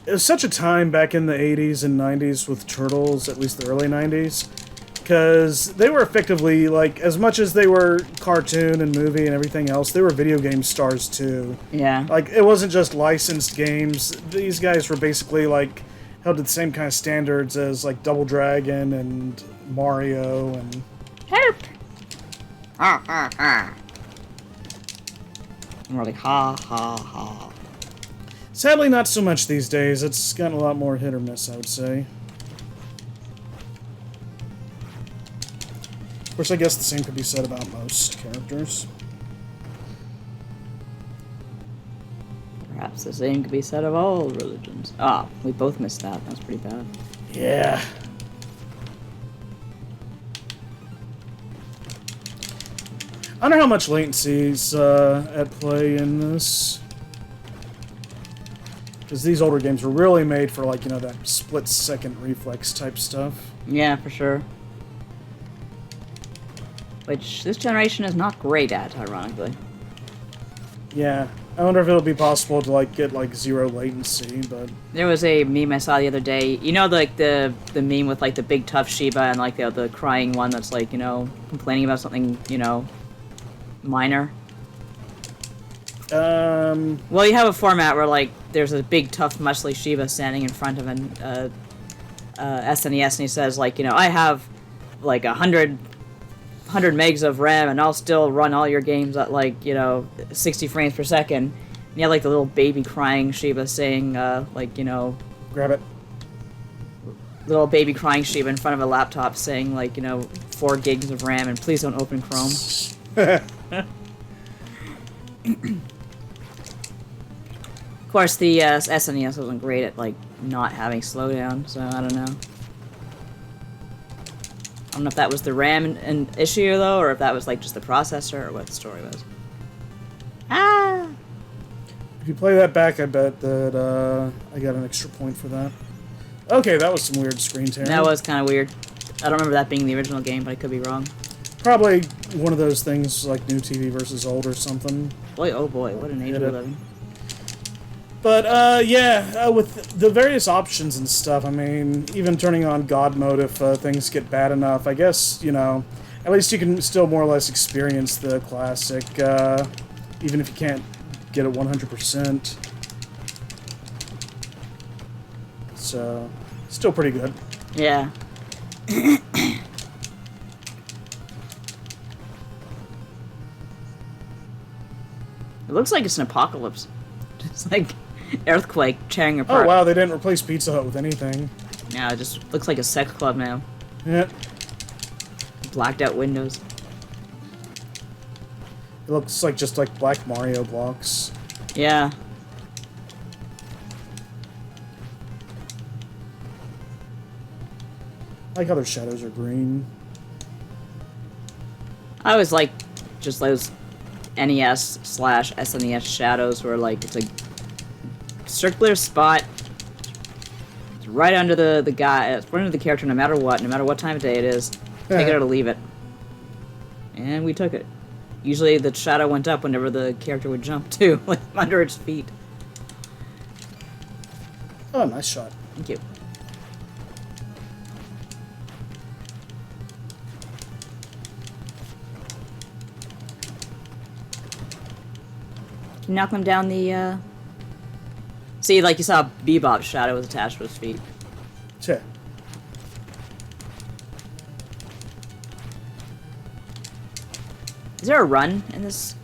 It was such a time back in the 80s and 90s with Turtles, at least the early 90s, because they were effectively, like, as much as they were cartoon and movie and everything else, they were video game stars too. Yeah. Like, it wasn't just licensed games. These guys were basically, like, held to the same kind of standards as, like, Double Dragon and Mario and... Help! Ha ha ha. And we're like, ha ha ha. Sadly, not so much these days. It's gotten a lot more hit or miss, I would say. Of course, I guess the same could be said about most characters. Perhaps the same could be said of all religions. Ah, we both missed that. That's pretty bad. Yeah. I don't know how much latency's at play in this. Because these older games were really made for, like, you know, that split-second reflex type stuff. Yeah, for sure. Which this generation is not great at, ironically. Yeah. I wonder if it'll be possible to, like, get, like, zero latency, but... There was a meme I saw the other day. You know, like, the meme with, like, the big tough Shiba and, like, the crying one that's, like, you know, complaining about something, you know, minor? Well, you have a format where, like, there's a big, tough, muscly Shiba standing in front of an SNES, and he says, like, you know, I have, like, 100 megs of RAM, and I'll still run all your games at, like, you know, 60 frames per second. And you have, like, the little baby crying Shiba saying, like, you know... Grab it. Little baby crying Shiba in front of a laptop saying, like, you know, 4 gigs of RAM, and please don't open Chrome. Of course, the SNES wasn't great at, like, not having slowdown, so I don't know. I don't know if that was the RAM an issue, though, or if that was, like, just the processor, or what the story was. Ah! If you play that back, I bet that I got an extra point for that. Okay, that was some weird screen tearing. That was kind of weird. I don't remember that being the original game, but I could be wrong. Probably one of those things like new TV versus old or something. Boy, oh boy, what an age we're living. But, yeah, with the various options and stuff, I mean, even turning on God mode if things get bad enough, I guess, you know, at least you can still more or less experience the classic, even if you can't get it 100%. So, still pretty good. Yeah. It looks like it's an apocalypse. It's like earthquake tearing apart. Oh wow, they didn't replace Pizza Hut with anything. Yeah, it just looks like a sex club now. Yeah. Blacked out windows. It looks like just like black Mario blocks. Yeah. I like how their shadows are green. I always like just those NES/SNES shadows where, like, it's a circular spot. It's right under the guy, it's right under the character no matter what time of day it is. Take it or leave it. And we took it. Usually the shadow went up whenever the character would jump too, like under its feet. Oh, nice shot. Thank you. Can you knock them down the, See, like you saw Bebop's shadow was attached to his feet. Check. Is there a run in this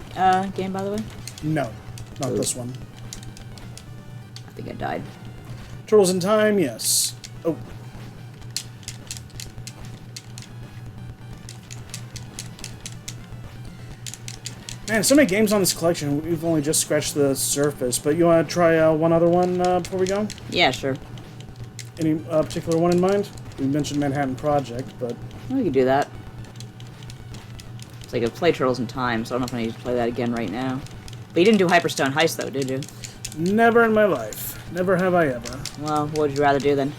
game, by the way? No, not this one. I think I died. Turtles in Time, yes. Oh. Man, so many games on this collection. We've only just scratched the surface. But you want to try one other one before we go? Yeah, sure. Any particular one in mind? We mentioned Manhattan Project, but... We could do that. It's like I play Turtles in Time, so I don't know if I need to play that again right now. But you didn't do Hyperstone Heist, though, did you? Never in my life. Never have I ever. Well, what would you rather do, then?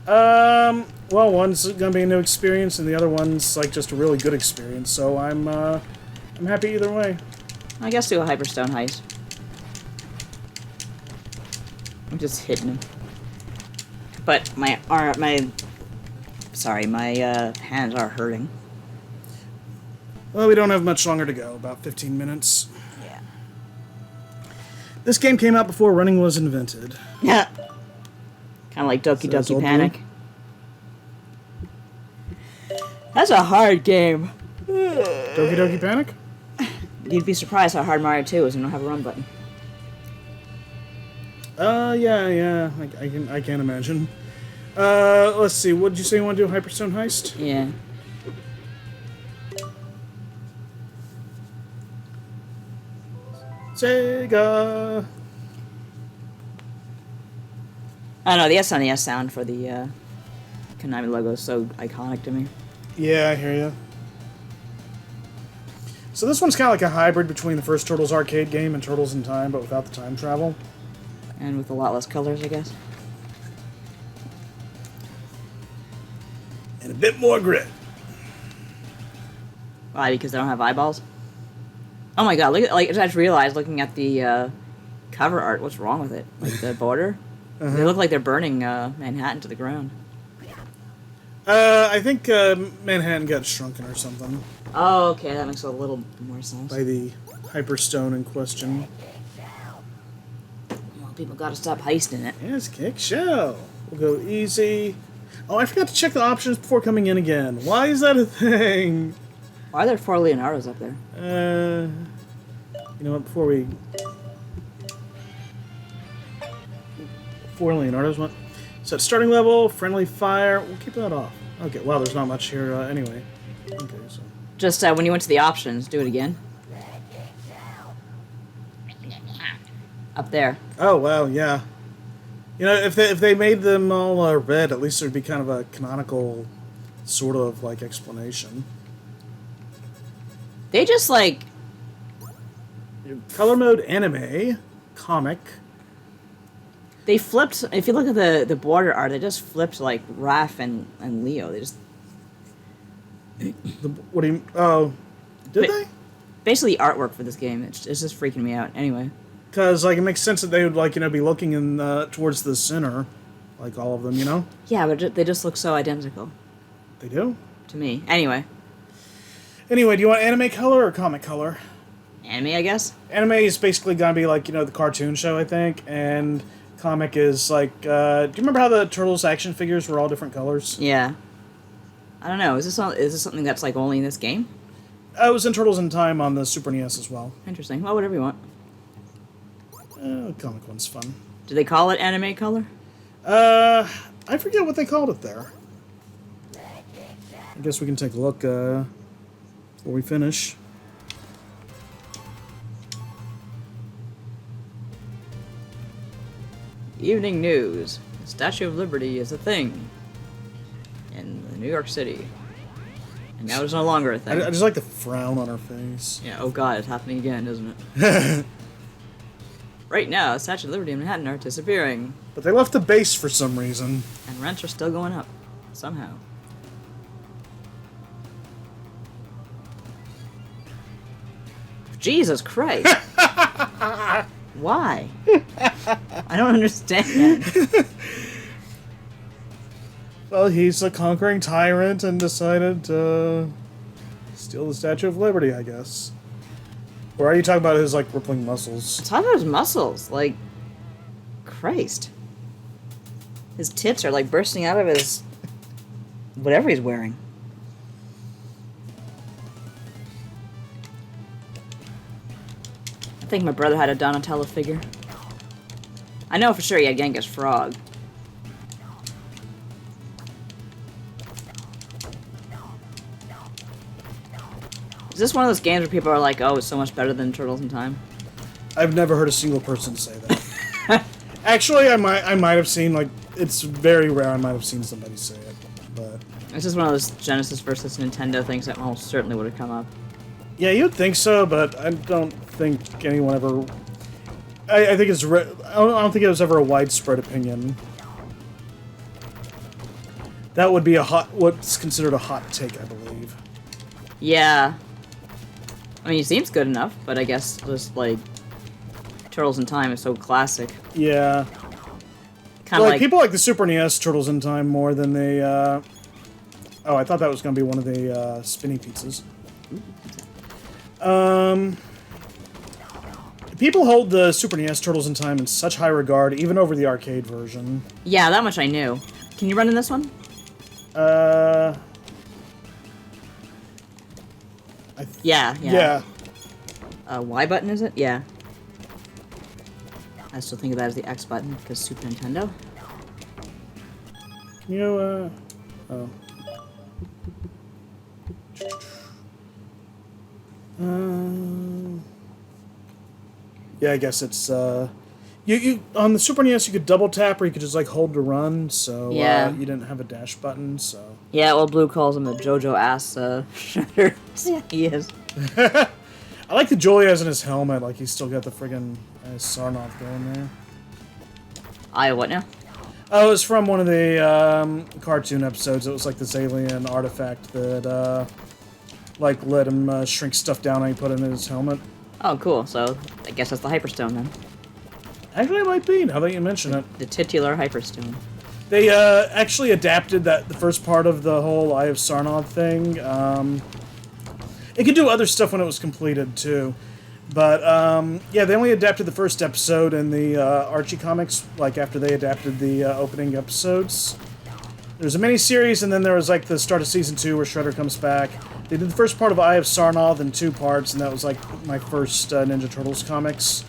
Well, one's gonna be a new experience, and the other one's, like, just a really good experience, so I'm happy either way. I guess do a Hyperstone Heist. I'm just hitting him. But my hands are hurting. Well, we don't have much longer to go, about 15 minutes. Yeah. This game came out before running was invented. Yeah. Kind of like Doki Doki Panic. That's a hard game. Doki Doki Panic? You'd be surprised how hard Mario 2 is when you don't have a run button. Yeah, I can't imagine. Let's see, what did you say you want to do, Hyperstone Heist? Yeah. Sega. I don't know, the SNES sound for the Konami logo is so iconic to me. Yeah, I hear you. So this one's kind of like a hybrid between the first Turtles arcade game and Turtles in Time, but without the time travel. And with a lot less colors, I guess. And a bit more grit. Why? Because they don't have eyeballs? Oh my god, look at, like, I just realized looking at the cover art, what's wrong with it? Like the border? They look like they're burning Manhattan to the ground. I think Manhattan got shrunken or something. Oh, okay, that makes a little more sense. By the Hyperstone in question. Well, people gotta stop heisting it. Yes, kick show. We'll go easy. Oh, I forgot to check the options before coming in again. Why is that a thing? Why are there 4 Leonardos up there? You know what, before we... 4 Leonardos went. Set starting level, friendly fire. We'll keep that off. Okay, wow, there's not much here anyway. Okay, so... Just when you went to the options, do it again. Up there. Oh, wow, yeah. You know, if they made them all red, at least there'd be kind of a canonical sort of, like, explanation. They just, like... Color mode anime, comic. They flipped... If you look at the border art, they just flipped, like, Raph and Leo. They just... What do you... Oh, did they? Basically, artwork for this game. It's just freaking me out. Anyway. Because, like, it makes sense that they would, like, you know, be looking in towards the center. Like, all of them, you know? Yeah, but they just look so identical. They do? To me. Anyway. Anyway, do you want anime color or comic color? Anime, I guess? Anime is basically gonna be, like, you know, the cartoon show, I think. And comic is, like, do you remember how the Turtles action figures were all different colors? Yeah. I don't know. Is this something that's, like, only in this game? It was in Turtles in Time on the Super NES as well. Interesting. Well, whatever you want. Comic one's fun. Do they call it anime color? I forget what they called it there. I guess we can take a look before we finish. Evening news. The Statue of Liberty is a thing in New York City. And now it's no longer a thing. I just like the frown on her face. Yeah, oh god, it's happening again, isn't it? Right now, Statue of Liberty and Manhattan are disappearing. But they left the base for some reason. And rents are still going up. Somehow. Jesus Christ! Why? I don't understand. Well, he's a conquering tyrant and decided to steal the Statue of Liberty, I guess. Or are you talking about his, like, rippling muscles? Talk about his muscles. Like, Christ. His tits are, like, bursting out of his... whatever he's wearing. I think my brother had a Donatello figure. I know for sure he had Genghis Frog. Is this one of those games where people are like, oh, it's so much better than Turtles in Time? I've never heard a single person say that. Actually, I might have seen, like, it's very rare I might have seen somebody say it, but... This is one of those Genesis versus Nintendo things that almost certainly would have come up. Yeah, you'd think so, but I don't think anyone ever... I think it's... I don't think it was ever a widespread opinion. That would be what's considered a hot take, I believe. Yeah. I mean, he seems good enough, but I guess just, like, Turtles in Time is so classic. Yeah. Kind of like... people like the Super NES Turtles in Time more than they, Oh, I thought that was going to be one of the, spinny pizzas. People hold the Super NES Turtles in Time in such high regard, even over the arcade version. Yeah, that much I knew. Can you run in this one? Yeah. Y button, is it? Yeah. I still think of that as the X button, because Super Nintendo. Can you, oh. Yeah, I guess it's you on the Super NES you could double tap or you could just like hold to run. So Yeah. you didn't have a dash button. So Yeah, well, Blue calls him the JoJo ass shredder. Yeah, he is. I like the Joey has in his helmet. Like he's still got the friggin' Sarnoff going there. What now? Oh, it was from one of the cartoon episodes. It was like this alien artifact that like let him shrink stuff down and he put it in his helmet. Oh, cool. So I guess that's the Hyperstone then. Actually, it might be, now that you mention it. The titular Hyperstone. They actually adapted the first part of the whole Eye of Sarnoff thing. It could do other stuff when it was completed, too. But, yeah, they only adapted the first episode in the Archie comics, like, after they adapted the opening episodes. There's a mini-series, and then there was, like, the start of Season 2 where Shredder comes back. They did the first part of Eye of Sarnoff in 2 parts, and that was, like, my first Ninja Turtles comics.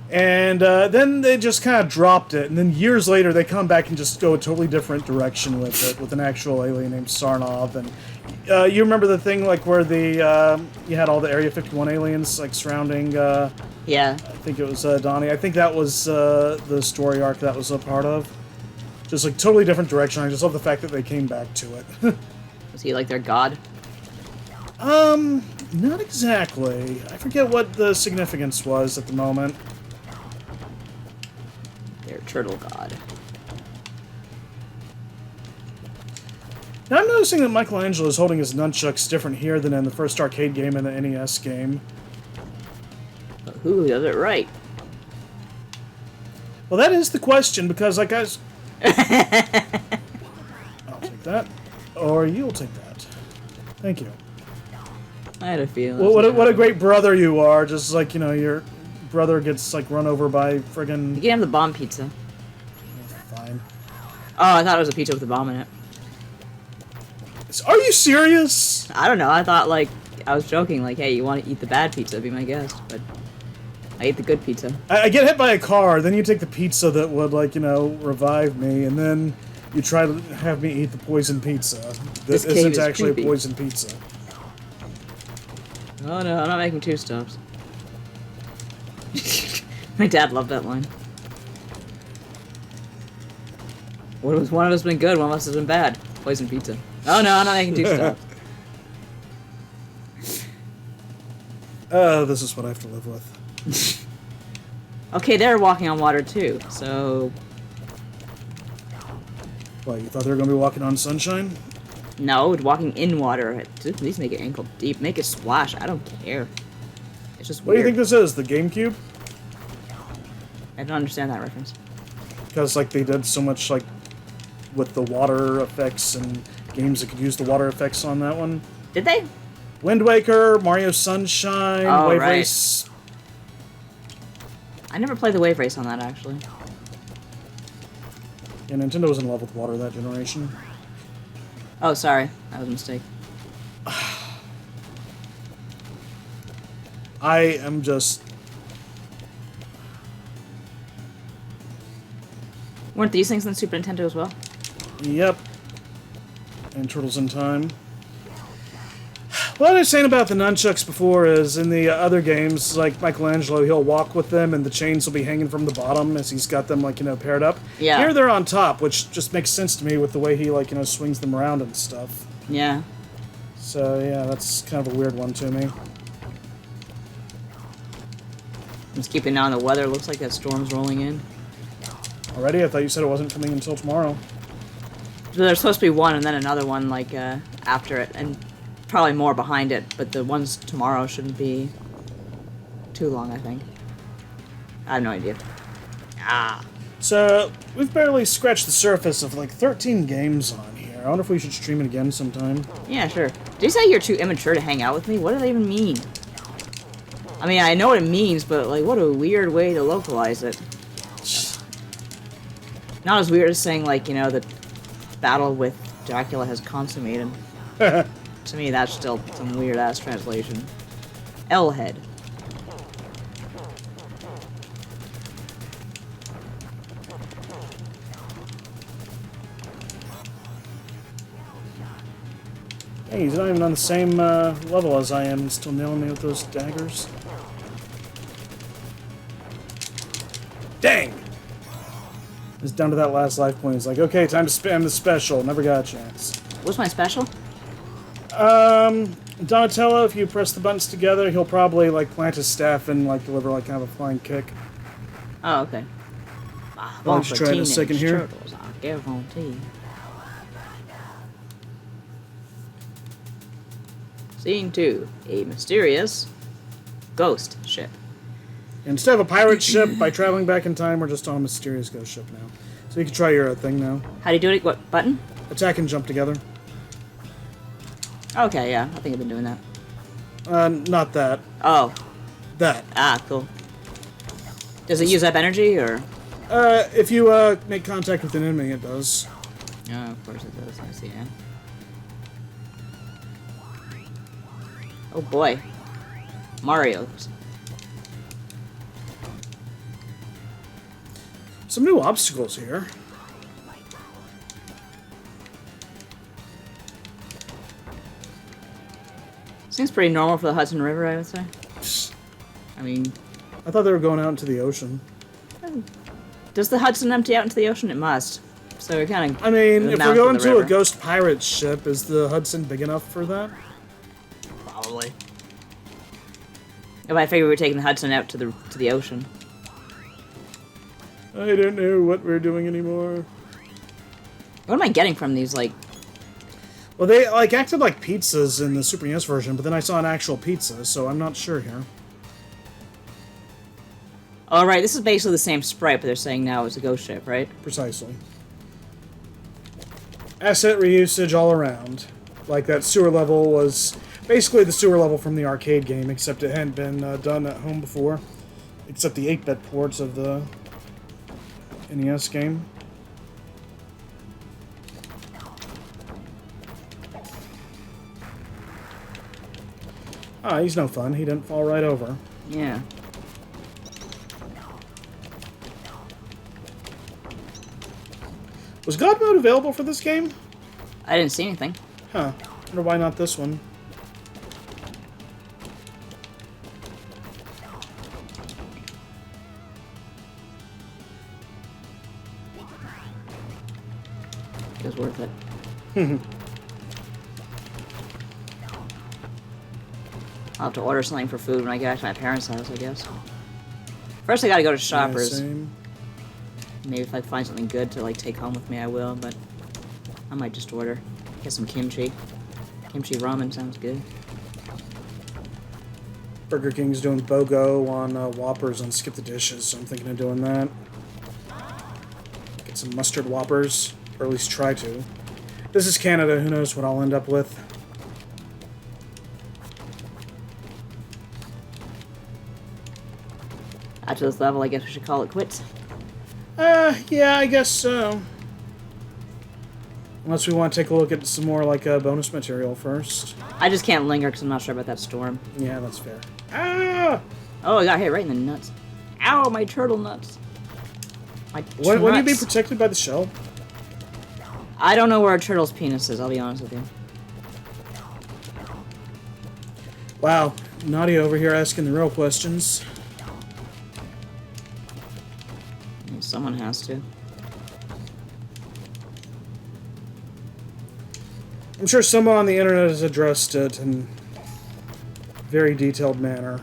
And then they just kind of dropped it, and then years later they come back and just go a totally different direction with it, with an actual alien named Sarnov. And you remember the thing like where the you had all the Area 51 aliens like surrounding? Yeah. I think it was Donnie. I think that was the story arc that was a part of. Just like totally different direction. I just love the fact that they came back to it. Was he like their god? Not exactly. I forget what the significance was at the moment. Their turtle god. Now I'm noticing that Michelangelo is holding his nunchucks different here than in the first arcade game and the NES game. But who does it right? Well, that is the question, because, like, guys... I'll take that. Or you'll take that. Thank you. I had a feeling. Well, what a great brother you are. Just like, you know, your brother gets, like, run over by friggin'... You can have the bomb pizza. Fine. Oh, I thought it was a pizza with a bomb in it. Are you serious? I don't know. I thought, like, I was joking, like, hey, you want to eat the bad pizza, be my guest. But I ate the good pizza. I get hit by a car, then you take the pizza that would, like, you know, revive me, and then you try to have me eat the poison pizza. This cave isn't is actually creepy. a poison pizza. Oh no, I'm not making 2 stops. My dad loved that line. What was one of us been good, one of us has been bad? Poison pizza. Oh no, I'm not making 2 stops. Oh, this is what I have to live with. Okay, they're walking on water too, so... What, you thought they were going to be walking on sunshine? No, walking in water. At least make it ankle deep. Make it splash. I don't care. It's just What do weird. you think this is, the GameCube? I don't understand that reference. Because, like, they did so much, like, with the water effects and games that could use the water effects on that one. Did they? Wind Waker, Mario Sunshine, Oh, Wave right. Race. I never played the wave race on that, actually. Yeah, Nintendo was in love with water that generation. Oh, sorry. That was a mistake. I am just... Weren't these things on the Super Nintendo as well? Yep. And Turtles in Time. What I was saying about the nunchucks before is in the other games, like Michelangelo, he'll walk with them and the chains will be hanging from the bottom as he's got them, like, you know, paired up. Yeah. Here they're on top, which just makes sense to me with the way he, like, you know, swings them around and stuff. Yeah. So, yeah, that's kind of a weird one to me. Just keeping an eye on the weather. Looks like that storm's rolling in. Already? I thought you said it wasn't coming until tomorrow. So there's supposed to be one and then another one, like, after it. And probably more behind it. But the ones tomorrow shouldn't be too long, I think. I have no idea. Ah. So, we've barely scratched the surface of, like, 13 games on here. I wonder if we should stream it again sometime. Yeah, sure. Did you say you're too immature to hang out with me? What do they even mean? I mean, I know what it means, but, like, what a weird way to localize it. Not as weird as saying, like, you know, the battle with Dracula has consummated. To me, that's still some weird-ass translation. L-head. Hey, he's not even on the same level as I am. He's still nailing me with those daggers. Just down to that last life point. He's like, okay, time to spam the special. Never got a chance. What's my special? Donatello, if you press the buttons together, he'll probably, like, plant his staff and, like, deliver, like, kind of a flying kick. Oh, okay. I'll just try it in a second here. Turtles, I guarantee. Scene 2. A mysterious ghost ship. Instead of a pirate ship, by traveling back in time, we're just on a mysterious ghost ship now. So you can try your thing now. How do you do it? What button? Attack and jump together. Okay, yeah. I think I've been doing that. Not that. Oh. That. Ah, cool. Does it use up energy, or...? If you, make contact with an enemy, it does. Oh, of course it does. I see, yeah. Oh, boy. Mario's. Some new obstacles here. Seems pretty normal for the Hudson River, I would say. I mean... I thought they were going out into the ocean. Does the Hudson empty out into the ocean? It must. So we're kind of... I mean, if we're going to a ghost pirate ship, is the Hudson big enough for that? Probably. If I figure we were taking the Hudson out to the ocean. I don't know what we're doing anymore. What am I getting from these, like... Well, they, like, acted like pizzas in the Super NES version, but then I saw an actual pizza, so I'm not sure here. Oh, right, this is basically the same sprite, but they're saying now it's a ghost ship, right? Precisely. Asset reusage all around. Like, that sewer level was basically the sewer level from the arcade game, except it hadn't been done at home before. Except the 8-bit ports of the NES game. Ah, he's no fun. He didn't fall right over. Yeah. Was God Mode available for this game? I didn't see anything. Huh. Wonder why not this one. It was worth it. I'll have to order something for food when I get back to my parents' house, I guess. First I gotta go to Shoppers. Yeah, same. Maybe if I find something good to, like, take home with me, I will, but... I might just order. Get some kimchi. Kimchi ramen sounds good. Burger King's doing BOGO on Whoppers on Skip the Dishes, so I'm thinking of doing that. Get some mustard Whoppers, or at least try to. This is Canada, who knows what I'll end up with. After this level, I guess we should call it quits. Yeah, I guess so. Unless we want to take a look at some more, like, bonus material first. I just can't linger because I'm not sure about that storm. Yeah, that's fair. Ah! Oh, I got hit right in the nuts. Ow, my turtle nuts. My Wouldn't you be protected by the shell? I don't know where a turtle's penis is, I'll be honest with you. Wow, Nadia over here asking the real questions. Someone has to. I'm sure someone on the internet has addressed it in a very detailed manner.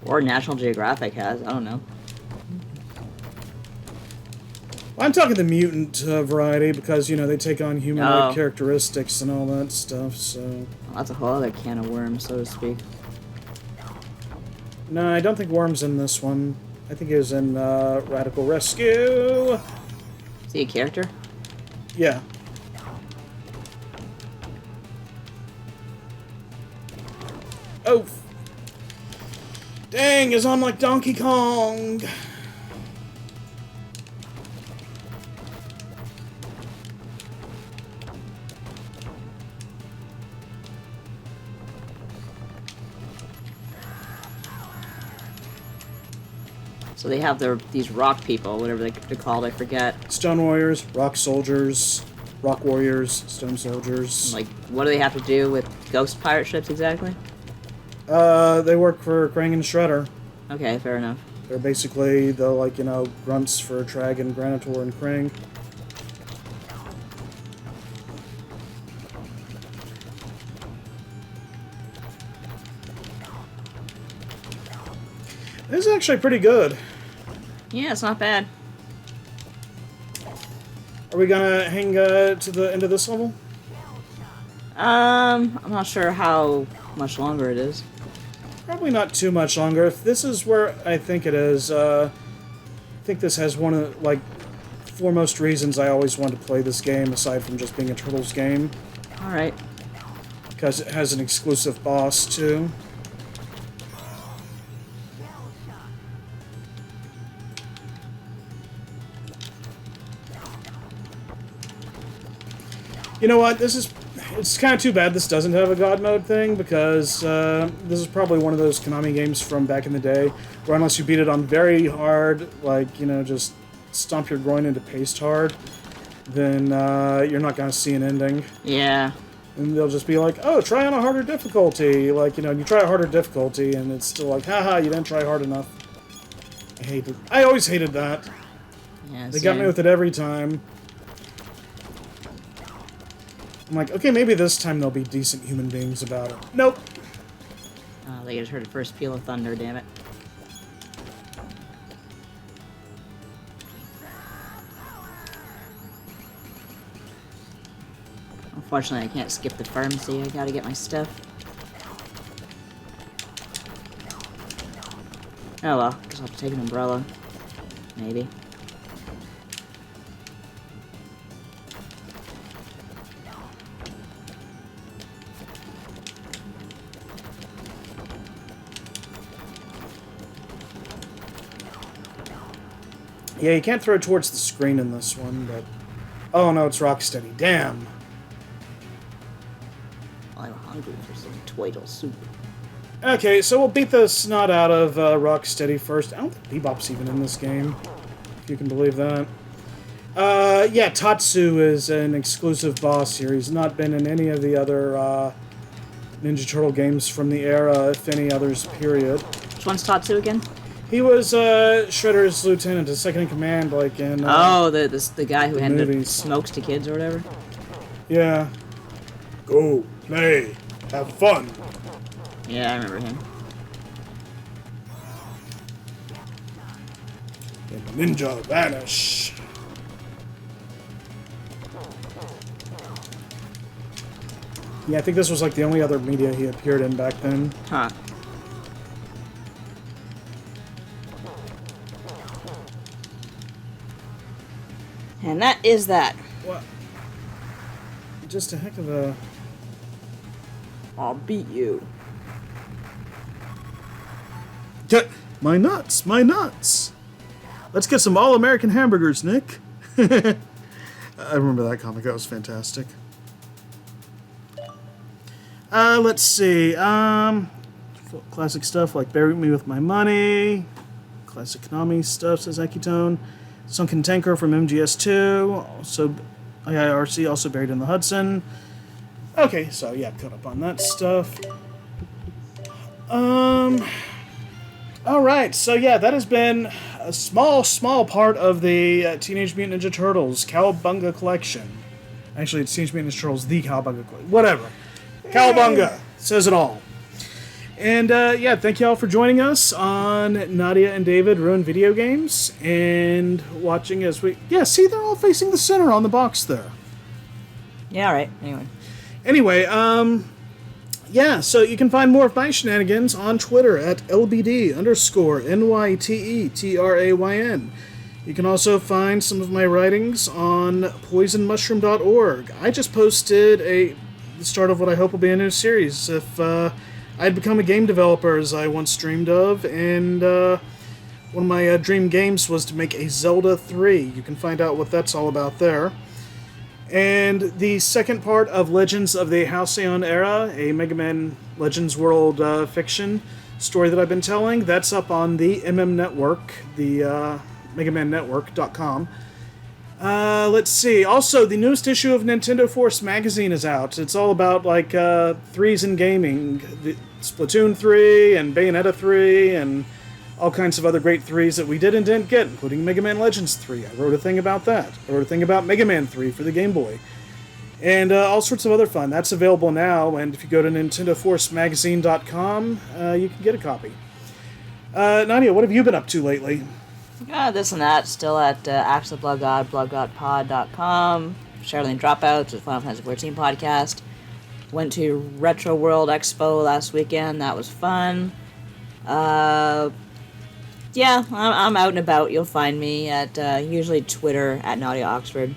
Or National Geographic has, I don't know. Well, I'm talking the mutant variety because, you know, they take on humanoid characteristics and all that stuff, so... Well, that's a whole other can of worms, so to speak. No, I don't think Worm's in this one. I think it was in Radical Rescue. Is he a character? Yeah. Oh! Dang, it's on like Donkey Kong! So they have these rock people, whatever they're called, I forget. Stone Warriors, Rock Soldiers, Rock Warriors, Stone Soldiers. Like, what do they have to do with ghost pirate ships exactly? They work for Krang and Shredder. Okay, fair enough. They're basically the, like, you know, grunts for Dragon, Granitor, and Krang. This is actually pretty good. Yeah, it's not bad. Are we gonna hang to the end of this level? I'm not sure how much longer it is. Probably not too much longer. If this is where I think it is, I think this has one of, like, foremost reasons I always wanted to play this game, aside from just being a Turtles game. Alright. Because it has an exclusive boss, too. You know what, it's kind of too bad this doesn't have a God mode thing, because this is probably one of those Konami games from back in the day, where unless you beat it on very hard, like, you know, just stomp your groin into paste hard, then you're not going to see an ending. Yeah. And they'll just be like, oh, try on a harder difficulty. Like, you know, you try a harder difficulty, and it's still like, haha, you didn't try hard enough. I always hated that. Yeah, They got me with it every time. I'm like, okay, maybe this time they'll be decent human beings about it. Nope. Oh, they just heard the first peal of thunder, damn it. Unfortunately, I can't skip the pharmacy. I gotta get my stuff. Oh well, guess I'll have to take an umbrella. Maybe. Yeah, you can't throw it towards the screen in this one, but... Oh no, it's Rocksteady. Damn. I'm hungry for some twiddle soup. Okay, so we'll beat the snot out of Rocksteady first. I don't think Bebop's even in this game, if you can believe that. Yeah, Tatsu is an exclusive boss here. He's not been in any of the other Ninja Turtle games from the era, if any others, period. Which one's Tatsu again? He was Shredder's lieutenant, his second in command, like in... the guy who handed movies. smokes to kids or whatever? Yeah. Go, play, have fun. Yeah, I remember him. And the ninja vanish. Yeah, I think this was like the only other media he appeared in back then. Huh. And that is that. What? Just a heck of a... I'll beat you. My nuts, my nuts. Let's get some all-American hamburgers, Nick. I remember that comic. That was fantastic. Let's see. Classic stuff like Bury Me With My Money. Classic Konami stuff, says Akitone. Sunken Tanker from MGS2. Also, IIRC, also buried in the Hudson. Okay, so yeah, caught up on that stuff. Alright, so yeah, that has been a small part of the Teenage Mutant Ninja Turtles Cowabunga collection. Actually, it's Teenage Mutant Ninja Turtles, the Cowabunga collection. Whatever. Cowabunga says it all. And yeah, thank you all for joining us on Nadia and David Ruin Video Games and watching as we... Yeah, see, they're all facing the center on the box there. Yeah, alright. Anyway, yeah, so you can find more of my shenanigans on Twitter at LBD_NYTETRAYN. You can also find some of my writings on poisonmushroom.org. I just posted the start of what I hope will be a new series. If I'd become a game developer, as I once dreamed of, and one of my dream games was to make a Zelda 3. You can find out what that's all about there. And the second part of Legends of the Halcyon Era, a Mega Man Legends World fiction story that I've been telling, that's up on the MM Network, the MegaManNetwork.com. Let's see. Also, the newest issue of Nintendo Force magazine is out. It's all about, like, threes in gaming. The Splatoon 3 and Bayonetta 3 and all kinds of other great 3s that we did and didn't get, including Mega Man Legends 3. I wrote a thing about that. I wrote a thing about Mega Man 3 for the Game Boy. And all sorts of other fun. That's available now, and if you go to NintendoForceMagazine.com, you can get a copy. Nadia, what have you been up to lately? This and that, still at Acts of Blood God, bloodgodpod.com. Charlene Dropouts with Final Fantasy XIV podcast. Went to Retro World Expo last weekend. That was fun. Yeah, I'm out and about. You'll find me at usually Twitter at Nadia Oxford.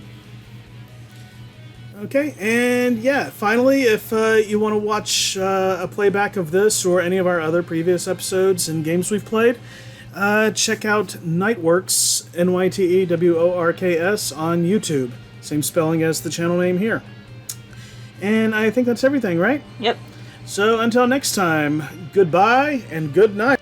Okay, and yeah, finally, if you want to watch a playback of this or any of our other previous episodes and games we've played, check out Nightworks, Nyteworks, on YouTube. Same spelling as the channel name here. And I think that's everything, right? Yep. So until next time, goodbye and good night.